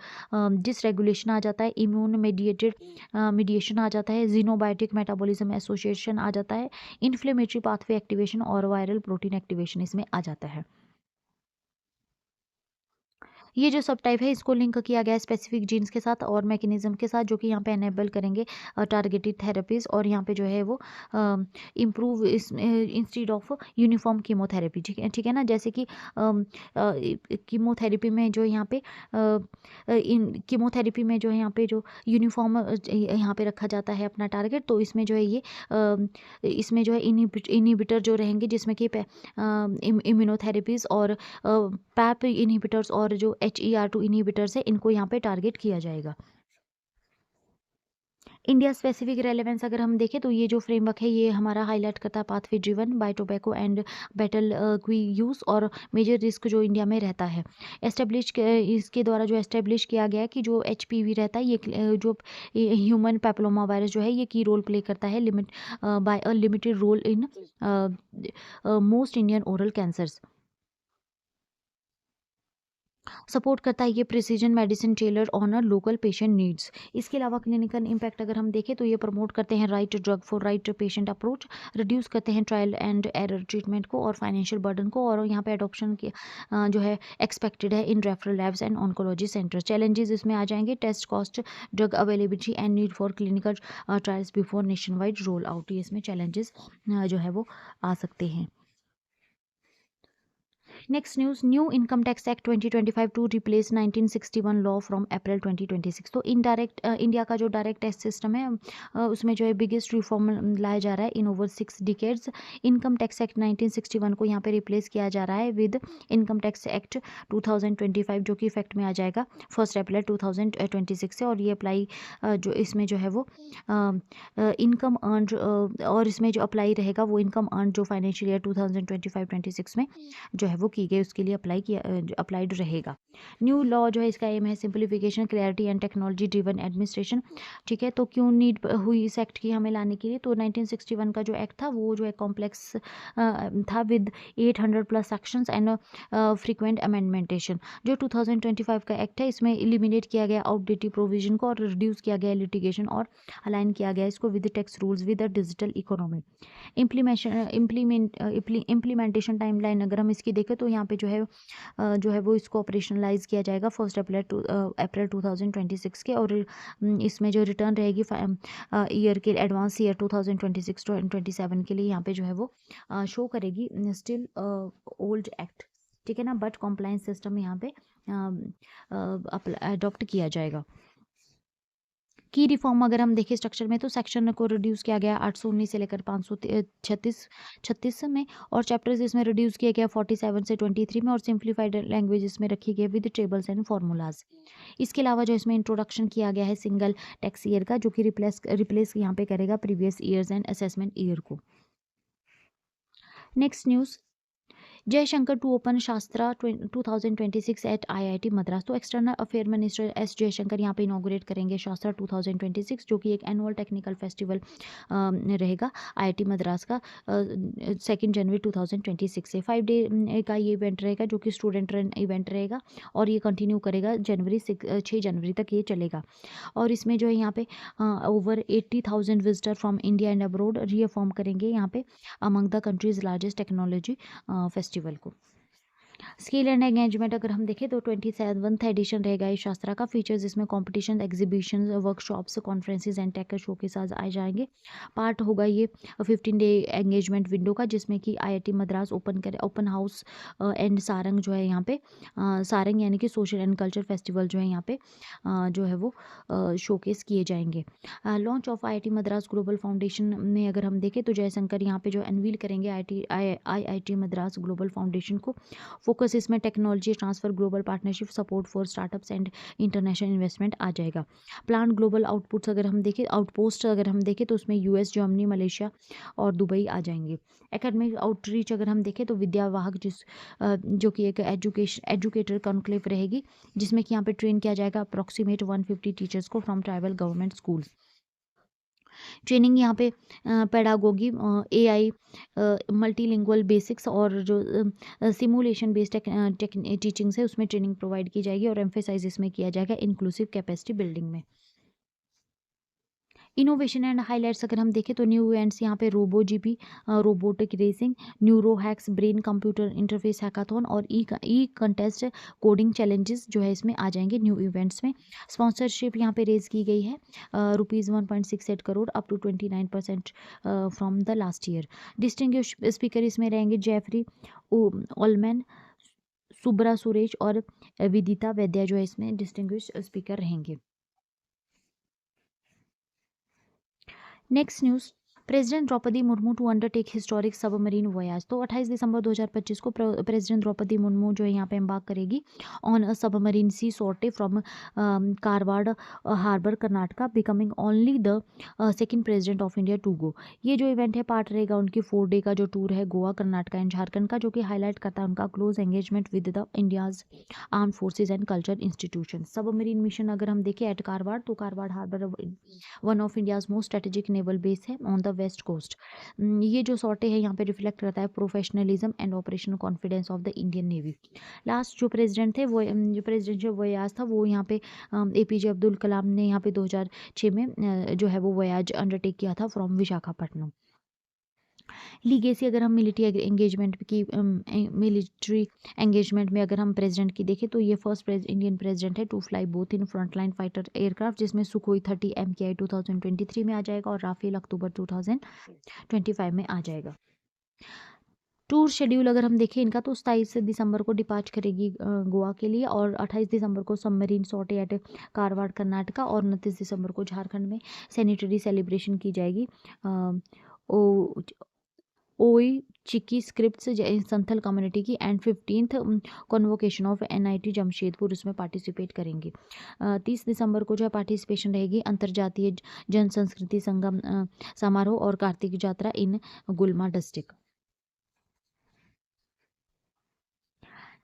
डिसरेगुलेशन आ जाता है, इम्यून मीडिएशन आ जाता है, जीनोबायोटिक मेटाबॉलिज्म एसोसिएशन आ जाता है, इन्फ्लेमेटरी पाथवे एक्टिवेशन और वायरल प्रोटीन एक्टिवेशन इसमें आ जाता है। ये जो सब टाइप है इसको लिंक किया गया है स्पेसिफिक जीन्स के साथ और मैकेनिज्म के साथ, जो कि यहाँ पे एनेबल करेंगे टारगेटेड थेरेपीज, और यहाँ पे जो है वो improve instead of uniform chemotherapy. ठीक है ना, जैसे कि कीमोथेरेपी में जो यहाँ पे कीमोथेरेपी में जो है यहाँ पे जो यूनिफॉर्म यहाँ पे रखा जाता है अपना टारगेट, तो इसमें जो है ये इसमें जो है इनिबिटर जो रहेंगे, जिसमें कि इम्यूनोथेरेपीज और पैप इनहिबिटर्स और जो HER2 इनहिबिटर्स है, इनको यहाँ पे टारगेट किया जाएगा। इंडिया स्पेसिफिक रेलेवेंस अगर हम देखें तो ये जो फ्रेमवर्क है ये हमारा हाईलाइट करता है pathway driven by tobacco and battle क्वी यूज़ और मेजर रिस्क जो इंडिया में रहता है। इसके द्वारा जो एस्टेब्लिश किया गया है कि जो HPV रहता है ये जो ह्यूमन पैपिलोमा वायरस जो है ये की रोल प्ले करता है by a limited role in most Indian oral cancers. Support करता है ये precision medicine tailor on a local patient needs. इसके अलावा क्लिनिकल इम्पैक्ट अगर हम देखें तो ये प्रमोट करते हैं right drug for right patient approach, reduce करते हैं ट्रायल एंड एरर ट्रीटमेंट को और फाइनेंशियल बर्डन को, और यहाँ पे एडॉप्शन की जो है एक्सपेक्टेड है in referral labs and oncology centre. Challenges इसमें आ जाएंगे test cost, drug availability and need for clinical trials before nation wide roll out. ये इसमें चैलेंजेस जो है वो आ सकते हैं। Next news, new income tax act 2025 to replace 1961 law from April 2026। तो इनडायरेक्ट इंडिया का जो डायरेक्ट टैक्स सिस्टम है उसमें जो है बिगेस्ट रिफॉर्म लाया जा रहा है इन over 6 decades. Income tax act 1961 को यहाँ पे रिप्लेस किया जा रहा है विद इनकम टैक्स एक्ट 2025 जो कि इफेक्ट में आ जाएगा 1 अप्रैल 2026 से। और ये अप्लाई जो इसमें जो है वो इनकम अर्न और इसमें जो अप्लाई रहेगा वो इनकम अर्न जो फाइनेंशियल ईयर 2025-26 में जो है वो की गई उसके लिए अप्लाइड रहेगा। न्यू लॉ जो है इसका एम है simplification, clarity and technology driven administration. ठीक है, तो क्यों नीड हुई इस एक्ट की हमें लाने के लिए? तो 1961 का जो एक्ट था वो जो है कॉम्प्लेक्स था with 800 plus sections and frequent amendmentation. जो 2025 का एक्ट है इसमें इलिमिनेट किया गया आउटडेटेड प्रोविजन को और रिड्यूस किया गया लिटिगेशन और अलाइन किया गया इसको with tax rules with the digital economy. Implementation timeline अगर हम इसकी देखें तो यहाँ पे जो है वो इसको ऑपरेशनलाइज किया जाएगा 1 अप्रैल 2026 के। और इसमें जो रिटर्न रहेगी ईयर के एडवांस ईयर 2026 टू 27 के लिए यहाँ पे जो है वो शो करेगी स्टिल ओल्ड एक्ट। ठीक है ना, बट कॉम्प्लायंस सिस्टम यहाँ पे अडॉप्ट किया जाएगा। की रिफॉर्म अगर हम देखें स्ट्रक्चर में तो सेक्शन को रिड्यूस किया गया 819 से लेकर 536 में, और चैप्टर्स इसमें रिड्यूस किया गया 47 से 23 में, और सिंप्लीफाइड लैंग्वेज इसमें रखी गई विद टेबल्स एंड फार्मूलाज। इसके अलावा जो इसमें इंट्रोडक्शन किया गया है सिंगल टैक्स ईयर का जो कि रिप्लेस यहाँ पे करेगा previous years and assessment year को। Next news, Jaishankar to open Shaastra 2026 at IIT Madras. तो external affair minister S Jaishankar यहाँ पे इनॉग्रेट करेंगे शास्त्रा 2026 जो कि एक एनुअल टेक्निकल फेस्टिवल रहेगा आईआईटी मद्रास का 2 जनवरी 2026 से। 5 डे का ये इवेंट रहेगा जो कि स्टूडेंट रन इवेंट रहेगा और ये कंटिन्यू करेगा 6 जनवरी तक ये चलेगा। और इसमें जो है यहाँ पे over 80,000 visitor from India and abroad reaffirm करेंगे यहाँ पे among the countries largest technology festival को। स्किल एंड एंगेजमेंट अगर हम देखें तो 27th एडिशन रहेगा इस शास्त्रा का। फीचर्स इसमें competition, exhibition, workshops, conferences and tech show के साथ आए जाएंगे। पार्ट होगा ये 15 डे एंगेजमेंट विंडो का जिसमें कि IIT Madras open house and Sarang जो है यहाँ पे सारंग यानी कि सोशल एंड कल्चर फेस्टिवल जो है यहाँ पे जो है वो शोकेस किए जाएंगे। Launch of IIT Madras global foundation में अगर हम देखें तो जयशंकर यहाँ पे जो अनवील करेंगे आईआईटी मद्रास ग्लोबल फाउंडेशन को। फोकस इसमें technology transfer, global partnership, support for startups and international investment आ जाएगा। प्लान ग्लोबल आउटपुट्स अगर हम देखें आउटपोस्ट अगर हम देखें तो उसमें यूएस, जर्मनी, मलेशिया और दुबई आ जाएंगे। एकेडमिक आउटरीच अगर हम देखें तो विद्यावाहक जो कि एक एजुकेटर कॉन्क्लेव रहेगी जिसमें कि यहाँ पे ट्रेन किया जाएगा अप्रॉक्सीमेट 150 टीचर्स को from tribal government school. Training यहाँ पे पेडागोगी, एआई, मल्टीलिंगुअल बेसिक्स और जो सिमुलेशन बेस्ड टीचिंग्स है उसमें ट्रेनिंग प्रोवाइड की जाएगी और एम्फेसाइज इसमें किया जाएगा इंक्लूसिव कैपेसिटी बिल्डिंग में। इनोवेशन एंड हाईलाइट्स अगर हम देखें तो न्यू इवेंट्स यहाँ पे robo GP, robotic racing, neuro hacks, brain computer interface hackathon और ई कंटेस्ट कोडिंग चैलेंजेस जो है इसमें आ जाएंगे न्यू इवेंट्स में। स्पॉन्सरशिप यहाँ पे रेज की गई है ₹1.68 crore up to 29% from the last year. Distinguish speaker इसमें रहेंगे जेफरी ओलमैन, सुब्रा सुरेश और विदिता वैद्या जो है इसमें डिस्टिंग्विश स्पीकर रहेंगे। Next news, president Droupadi Murmu to undertake historic submarine voyage. तो 28 दिसंबर 2025 को प्रेसिडेंट द्रौपदी मुर्मू जो है यहाँ पे एम्बार्क करेगी on a submarine sea sortie from Karwar harbour Karnataka, becoming only the second president of India to go. ये जो इवेंट है पार्ट रहेगा उनकी 4 डे का जो टूर है गोवा, कर्नाटका एंड झारखंड का, जो कि हाईलाइट करता है उनका close engagement with the India's arm forces and culture institution. Submarine mission अगर हम देखें एट कारवाड़ तो Karwar harbour one of India's most strategic naval base है ऑन द वेस्ट कोस्ट। ये जो सॉर्टे है यहाँ पे रिफ्लेक्ट करता है professionalism and operational confidence of the Indian navy. Last जो प्रेसिडेंट थे वो जो प्रेसिडेंट जो वोयाज था वो यहाँ पे एपीजे अब्दुल कलाम ने यहाँ पे 2006 में जो है वो वोयाज अंडरटेक किया था फ्रॉम विशाखापट्टनम। लीगेसी अगर हम मिलिट्री एंगेजमेंट में अगर हम प्रेसिडेंट की देखें तो ये फर्स्ट इंडियन प्रेसिडेंट है to fly both in frontline fighter aircraft, जिसमें सुखोई 30 MKI 2023 में आ जाएगा और राफेल अक्टूबर 2025 में आ जाएगा। टूर शेड्यूल अगर हम देखें इनका, तो 27 दिसंबर को डिपार्च करेगी गोवा के लिए, और 28 दिसंबर को सबमरीन सॉर्टी एट कारवाड़ कर्नाटका, और 29 दिसंबर को झारखंड में सैनिटरी सेलिब्रेशन की जाएगी। ओ ओई चिकी स्क्रिप्ट्स संथल कम्युनिटी की, and 15th convocation of NIT Jamshedpur उसमें पार्टिसिपेट करेंगे। 30 दिसंबर को जो है पार्टिसिपेशन रहेगी अंतर्जातीय जन संस्कृति संगम समारोह और Kartik Yatra in Gulma district.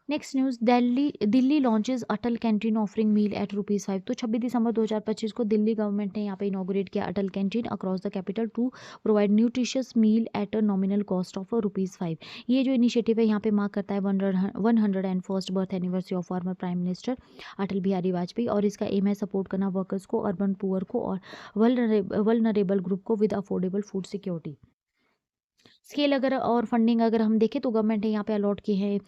Next news, Delhi launches Atal canteen offering meal at ₹5। तो 26 दिसंबर 2025 को दिल्ली गवर्नमेंट ने यहाँ पे इनॉग्रेट किया Atal canteen across the capital to provide nutritious meal at a nominal cost of ₹5। ये जो इनिशिएटिव है यहाँ पे मार्क करता है 101st birth anniversary of former prime minister Atal Bihari Vajpayee, और इसका एम है सपोर्ट करना वर्कर्स को, अर्बन पुअर को और वल्नरेबल ग्रुप को with affordable food security. Scale अगर और फंडिंग अगर हम देखें तो गवर्नमेंट ने यहाँ पे अलॉट किए हैं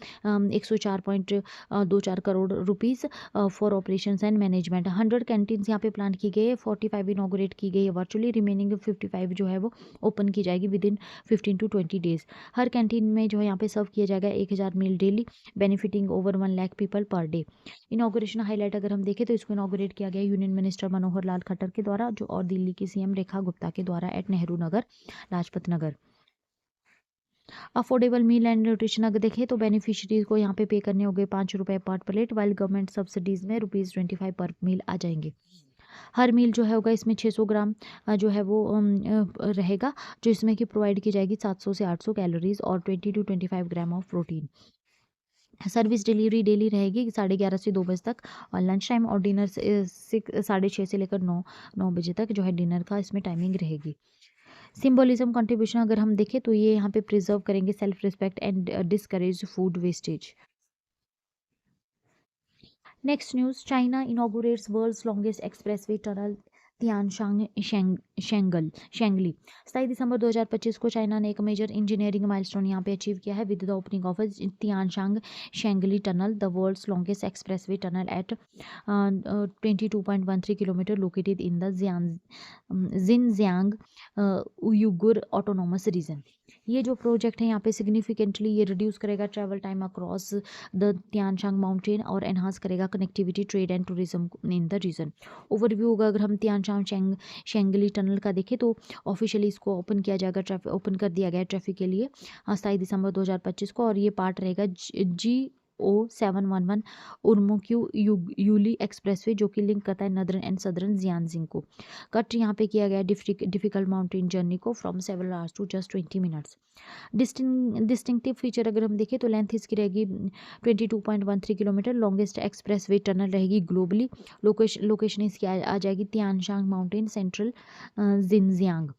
104.24 crore rupees for operations and management. 100 canteens यहाँ पे प्लान की गई है, 45 इनॉग्रेट की गई है वर्चुअली, रिमेनिंग 55 जो है वो ओपन की जाएगी विद इन 15 to 20 डेज। हर कैंटीन में जो है यहाँ पे सर्व किया जाएगा 1000 meal daily, benefiting over 1 lakh people per day. Inauguration highlight अगर हम देखें तो इसको इनॉग्रेट किया गया यूनियन मिनिस्टर मनोहर लाल खट्टर के द्वारा, जो और दिल्ली की सीएम रेखा गुप्ता के द्वारा at Nehru Nagar, Lajpat Nagar. Affordable meal and nutrition अगर देखें तो बेनिफिशियरीज को यहाँ पे पे करने होंगे ₹5 पर प्लेट, वाइल गवर्नमेंट सब्सिडीज में ₹25 पर मील आ जाएंगे। हर मील जो है होगा इसमें 600 ग्राम जो है वो रहेगा, जो इसमें कि प्रोवाइड की जाएगी 700 से 800 कैलोरीज और 20 to 25 gram of protein. Service delivery daily रहेगी 11:30 से 2 बजे तक, और लंच टाइम और डिनर 6:30 से लेकर 9 बजे तक जो है डिनर का इसमें टाइमिंग रहेगी। सिंबोलिज्म कंट्रीब्यूशन अगर हम देखें तो ये यहाँ पे प्रिजर्व करेंगे self respect and discourage food wastage. Next news, China inaugurates world's longest expressway tunnel Tianshan Shengli. 27 दिसंबर 2025 को चाइना ने एक मेजर इंजीनियरिंग माइलस्टोन यहाँ पे अचीव किया है with the opening of Tianshan Shengli tunnel, the world's longest expressway tunnel at 22.13 kilometre located in the Xinjiang Uyghur autonomous region. ये जो प्रोजेक्ट है यहाँ पे सिग्निफिकेंटली ये रिड्यूस करेगा travel time across the Tianshan mountain और एनहांस करेगा connectivity, trade and tourism in the region. Overview अगर हम तियानशांग शेंगली टनल का देखें तो ऑफिशियली इसको ओपन किया जाएगा, ट्रैफिक ओपन कर दिया गया है ट्रैफिक के लिए 27 दिसंबर 2025 को, और ये पार्ट रहेगा GO711 उर्मुक्यू यूली एक्सप्रेसवे, जो कि लिंक करता है नदरन एंड सदरन जियानजिंग को। कट यहाँ पे किया गया डिफिकल्ट माउंटेन जर्नी को from several hours to just 20 minutes. Distinctive feature अगर हम देखें तो लेंथ इसकी रहेगी 22.13 किलोमीटर, लॉन्गेस्ट एक्सप्रेस वे टनल रहेगी ग्लोबली। लोकेशन इसकी आ जाएगी Tianshan mountain, central Xinjiang.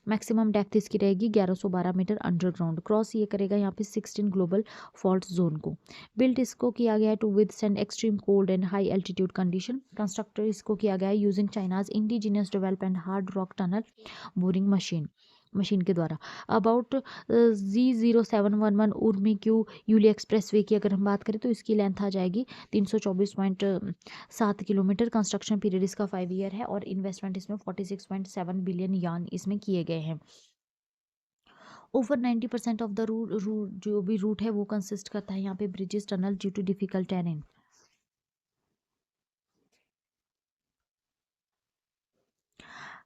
Maximum depth इसकी रहेगी 1112 मीटर अंडरग्राउंड। क्रॉस ये करेगा यहाँ पे 16 ग्लोबल फॉल्ट जोन को। बिल्ट इसको किया गया है to withstand extreme cold and high altitude condition. Constructor इसको किया गया है using China's indigenous development hard rock tunnel boring machine के द्वारा। About G0711 Urumqi Yuli express way की अगर हम बात करें तो इसकी लेंथ आ जाएगी 324.7 किलोमीटर। कंस्ट्रक्शन पीरियड इसका 5 ईयर है और इन्वेस्टमेंट इसमें 46.7 बिलियन यान इसमें किए गए हैं। ओवर 90% ऑफ द जो भी रूट है वो कंसिस्ट करता है यहाँ पे bridges tunnel due to difficult terrain.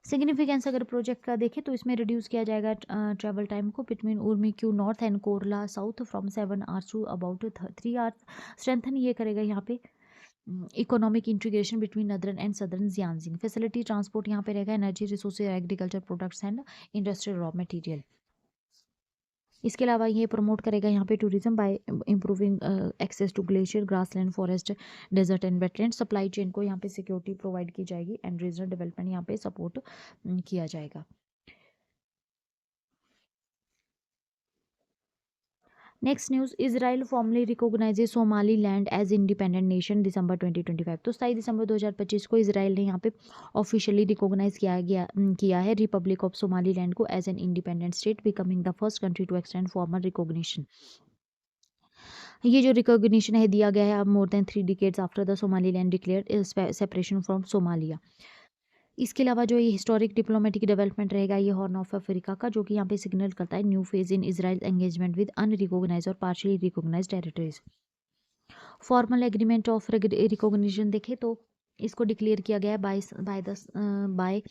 Significance अगर प्रोजेक्ट का देखें तो इसमें रिड्यूस किया जाएगा ट्रैवल टाइम को between Urumqi north and Korla south from 7 hours to about 3 hours. Strengthen ये करेगा यहाँ पे economic integration between northern and southern Xinjiang. Facility transport यहाँ पे रहेगा energy resources agriculture products and industrial raw material. इसके अलावा ये प्रमोट करेगा यहाँ पे tourism bye improving access to glacier, grassland, forest, desert and wetland. Supply chain को यहाँ पे सिक्योरिटी प्रोवाइड की जाएगी एंड रीजनल डेवलपमेंट यहाँ पे सपोर्ट किया जाएगा। Next news, Israel formally recognises Somaliland as independent nation दिसंबर 2025। तो 27 दिसंबर 2025 को इजराइल ने यहाँ पे ऑफिशियली रिकॉग्नाइज किया है रिपब्लिक ऑफ सोमाली लैंड को as an independent state, becoming the first country to extend formal recognition. ये जो रिकॉग्निशन है दिया गया है अब more than 3 decades after the Somaliland declare separation from Somalia. इसके अलावा जो ये हिस्टोरिक डिप्लोमेटिक डेवलपमेंट रहेगा ये हॉर्न ऑफ अफ्रीका का, जो कि यहाँ पे सिग्नल करता है new phase in Israel engagement with unrecognised और partially recognised territories. Formal agreement of recognition देखें तो इसको डिक्लेयर किया गया है by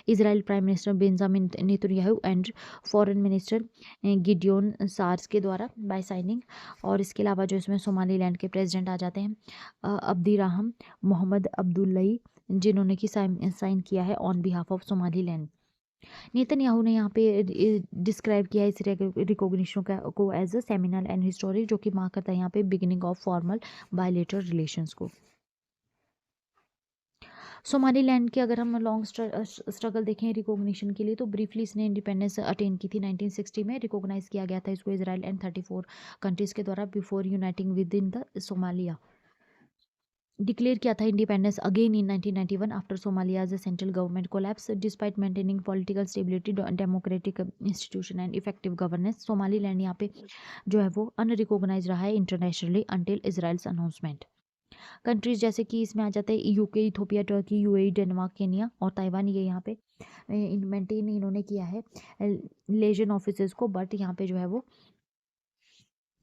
Israel prime minister Benjamin Netanyahu and foreign minister Gideon Saar's के द्वारा बाय साइनिंग। और इसके अलावा जो इसमें सोमालीलैंड के प्रेसिडेंट आ जाते हैं अब्दी राहम मोहम्मद अब्दुल्लई, जिन्होंने कि साइन किया है on behalf of Somaliland. Netanyahu ने यहाँ पे डिस्क्राइब किया है इस रिकॉग्निशन को as a seminal and historic, जो कि मार्क करता है यहाँ पे beginning of formal bilateral relations को। सोमालीलैंड के अगर हम लॉन्ग स्ट्रगल देखें रिकॉग्निशन के लिए, तो ब्रीफली इसने इंडिपेंडेंस अटेन की थी 1960 में। रिकॉग्नाइज किया गया था इसको इसराइल एंड 34 कंट्रीज़ के द्वारा before uniting with in the Somalia. Declare किया था independence again in 1991 after Somalia's central government collapse despite maintaining political stability, democratic institution and effective governance. Somaliland यहाँ पे जो है वो अनरिकॉग्नाइज रहा है internationally until Israel's announcement. Countries जैसे कि इसमें आ जाते हैं UK, Ethiopia, Turkey, UAE, Denmark, Kenya और ताइवान, ये यहाँ पे मेंटेन इन्होंने किया है लेजन ऑफिसर्स को, बट यहाँ पे जो है वो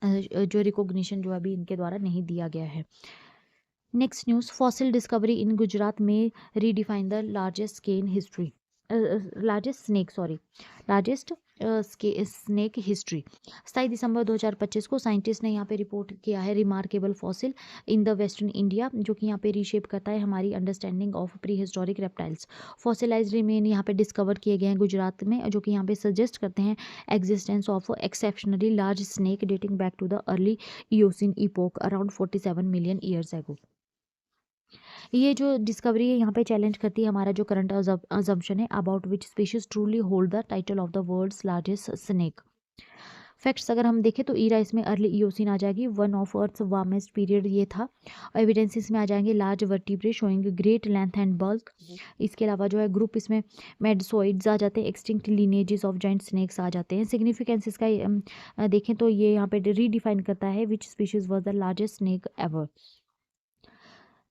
जो रिकॉग्निशन जो अभी इनके द्वारा नहीं दिया गया है। नेक्स्ट न्यूज़, फॉसिल डिस्कवरी इन गुजरात में redefine the largest scale history largest snake history. 27 दिसंबर 2025 को साइंटिस्ट ने यहाँ पे रिपोर्ट किया है remarkable fossil in the western India, जो कि यहाँ पे रीशेप करता है हमारी understanding of pre historic reptiles. Fossilise remain यहाँ पे डिस्कवर किए गए हैं गुजरात में, जो कि यहाँ पे सजेस्ट करते हैं existence of exceptionally large snake dating back to the early Eocene epoch around 47 million years ago. ये जो डिस्कवरी है यहाँ पे चैलेंज करती है हमारा जो करंट अजम्पशन है about which species truly hold the title of the world's largest snake. Facts अगर हम देखें तो ईरा इसमें अर्ली इयोसिन आ जाएगी, one of earth's warmest period ये था। एविडेंसेस में आ जाएंगे large vertebrae showing great length and bulk. इसके अलावा जो है ग्रुप इसमें मेडसोइड्स आ जाते हैं, extinct lineages of giant snacks आ जाते हैं। सिग्निफिकेंस इसका देखें तो ये यहाँ पे रीडिफाइन करता है which species was the largest snake ever.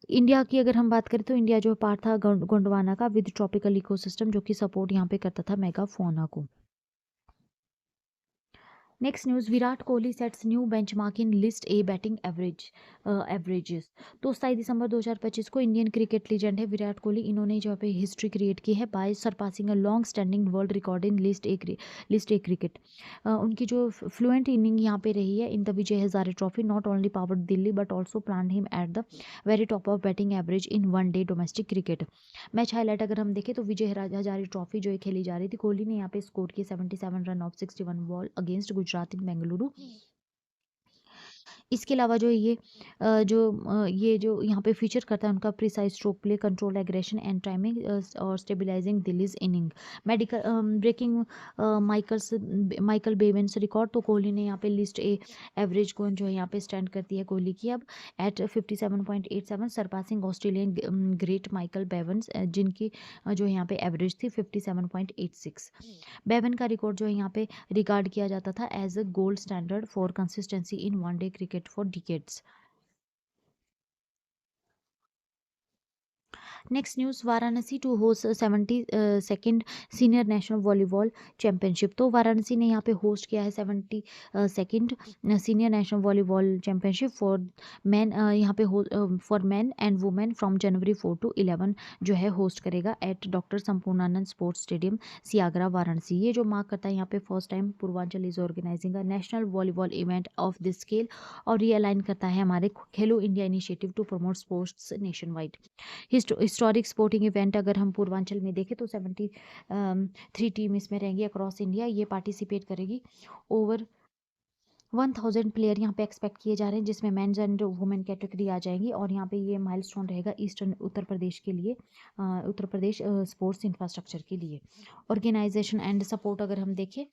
India की अगर हम बात करें तो इंडिया जो पार्ट था गोंडवाना का विद ट्रॉपिकल इकोसिस्टम, जो कि सपोर्ट यहाँ पे करता था मेगाफोना को। Next news, Virat Kohli sets new benchmark इन लिस्ट ए बैटिंग एवरेजेस। तो 27 दिसंबर 2025 को इंडियन क्रिकेट लीजेंड है विराट कोहली, इन्होंने जो पे हिस्ट्री क्रिएट की है by surpassing a long standing world record in list A cricket. उनकी जो फ्लुएंट इनिंग यहाँ पे रही है in the Vijay Hazare trophy not only powered Delhi but also plan him at the very top of batting average in one day domestic cricket. Match highlight अगर हम देखें तो विजय हजारे ट्रॉफी जो खेली जा रही थी, कोहली ने यहाँ पे स्कोर किए 77 run of 61 ball against Gujarat in Bengaluru. इसके अलावा जो ये जो यहाँ पे फीचर करता है उनका precise stroke play, control aggression and timing और stabilising Delhi's inning. Medical breaking Michael Bevan's record, तो कोहली ने यहाँ पे लिस्ट ए एवरेज को जो है यहाँ पे स्टैंड करती है कोहली की अब at 57.87, surpassing Australian great Michael Bevan's, जिनकी जो यहाँ पे एवरेज थी 57.86। बेवन का रिकॉर्ड जो है यहाँ पे रिगार्ड किया जाता था as a gold standard for consistency in one day cricket for decades. Next news, Varanasi to host 72nd senior national volleyball championship. तो वाराणसी ने यहाँ पे होस्ट किया है 72nd senior national volleyball championship for man, यहाँ पे for man and women from January 4 to 11 जो है होस्ट करेगा at doctor Sampurnanand sports stadium Sigra Varanasi. ये जो मार्क करता है यहाँ पे first time Purvanchal is organising a national volleyball event of this scale, और ये अलाइन करता है हमारे Khelo India initiative to promote sports nationwide. Historic sporting event अगर हम पूर्वांचल में देखें तो 73 टीम इसमें रहेंगी अक्रॉस इंडिया, ये पार्टिसिपेट करेगी। ओवर 1000 प्लेयर यहाँ पे एक्सपेक्ट किए जा रहे हैं, जिसमें मेंस एंड वुमेन कैटेगरी आ जाएंगी, और यहाँ पे ये माइलस्टोन रहेगा ईस्टर्न उत्तर प्रदेश के लिए, उत्तर प्रदेश स्पोर्ट्स इंफ्रास्ट्रक्चर के लिए। ऑर्गेनाइजेशन एंड सपोर्ट अगर हम देखें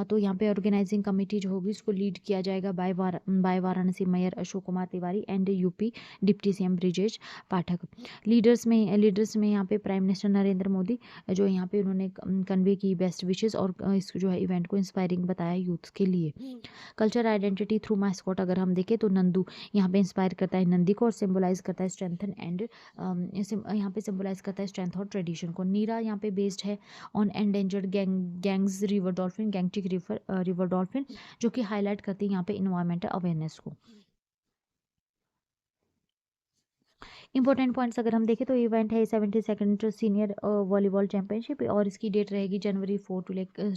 तो यहाँ पे ऑर्गेनाइजिंग कमेटी जो होगी उसको लीड किया जाएगा by Varanasi mayor Ashok Kumar Tiwari and UP deputy CM Brajesh Pathak. Leaders में यहाँ पे प्राइम मिनिस्टर नरेंद्र मोदी जो यहाँ पे उन्होंने कन्वे की बेस्ट विशेज़ और इस जो है इवेंट को इंस्पायरिंग बताया यूथ के लिए। Culture culture identity through mascot अगर हम देखें तो नंदू यहाँ पे इंस्पायर करता है नंदी को और सिम्बलाइज करता है स्ट्रेंथ एंड यहाँ पे सिम्बलाइज करता है स्ट्रेंथ और ट्रेडिशन को। नीरा यहाँ पे बेस्ड है on endangered gangs river dolphin, Gangetic river dolphin, जो कि हाईलाइट करती है यहाँ पे इन्वायरमेंटल अवेयरनेस को। इंपॉर्टेंट पॉइंट्स अगर हम देखें तो इवेंट है 72nd सीनियर वॉलीबॉल चैंपियनशिप और इसकी डेट रहेगी जनवरी 4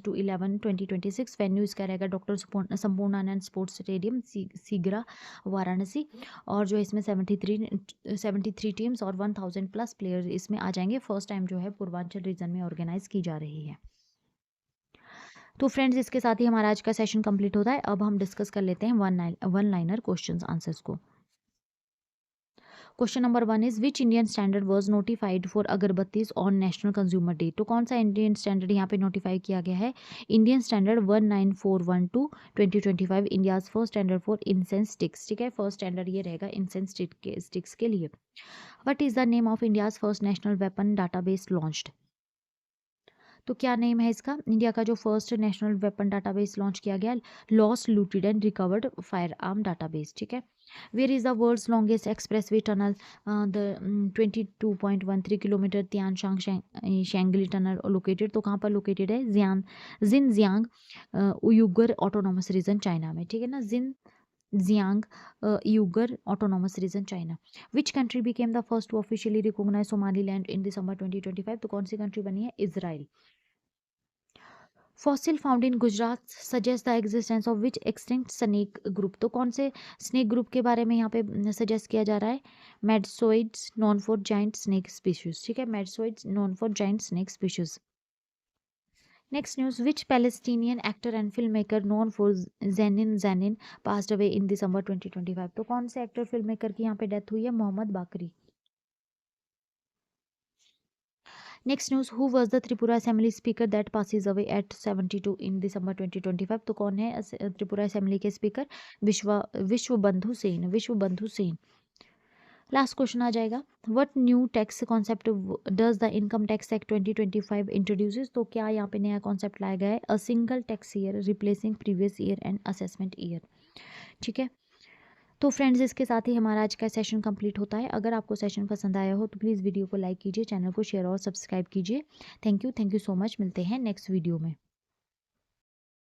to 11 2026। वेन्यू इसका रहेगा doctor Sampurnanand sports stadium Sigra Varanasi. और जो इसमें 73 टीम्स और 1000 प्लस प्लेयर्स इसमें आ जाएंगे। फर्स्ट टाइम जो है पूर्वांचल रीजन में ऑर्गेनाइज की जा रही है। तो फ्रेंड्स इसके साथ ही हमारा आज का सेशन कंप्लीट होता है। अब हम डिस्कस कर लेते हैं वन लाइनर क्वेश्चंस आंसर्स को। Question number 1 is which Indian standard was notified for agarbattis on national consumer day. तो कौन सा इंडियन स्टैंडर्ड यहाँ पे नोटिफाई किया गया है? Indian standard 19412 2025, India's first standard for incense sticks. ठीक है, फर्स्ट स्टैंडर्ड ये रहेगा इंसेंस स्टिक्स के लिए। What is the name of India's first national weapon database launched. तो क्या नेम है इसका? इंडिया का जो first national weapon database launch किया गया, lost looted and recovered fire arm database. ठीक है। Where is the world's longest express way tunnel? The 22.13 kilometre Tian Shengli tunnel located. तो कहाँ पर लोकेटेड है? Xinjiang Uyghur autonomous region China में। ठीक है ना, Xinjiang Uyghur autonomous region China. Which country became the first to officially recognise Somaliland in December 2025। तो कौन सी कंट्री बनी है? Israel. Fossil found in Gujarat suggest the existence of which extinct snake group. तो कौन से स्नेक ग्रुप के बारे में यहाँ पे सजेस्ट किया जा रहा है? Madtsoiids known for giant snake species. ठीक है, madtsoiids known for giant snake species. Next news, which Palestinian actor and film maker known for Jenin passed away in December 2025। तो कौन से एक्टर फिल्म मेकर की यहाँ पे डेथ हुई है? Mohammad Bakri. Next news, who was the Tripura assembly speaker that passes away at 72 in December 2025। तो कौन है त्रिपुरा असेंबली के speaker? Biswabandhu Sen. Last question आ जाएगा, what new tax concept does the income tax act 2025 introduces. तो क्या यहाँ पे नया कॉन्सेप्ट लाया गया है? A single tax year replacing previous year and assessment year. ठीक है। तो फ्रेंड्स इसके साथ ही हमारा आज का सेशन कंप्लीट होता है। अगर आपको सेशन पसंद आया हो तो प्लीज़ वीडियो को लाइक कीजिए, चैनल को शेयर और सब्सक्राइब कीजिए। Thank you so much. मिलते हैं नेक्स्ट वीडियो में।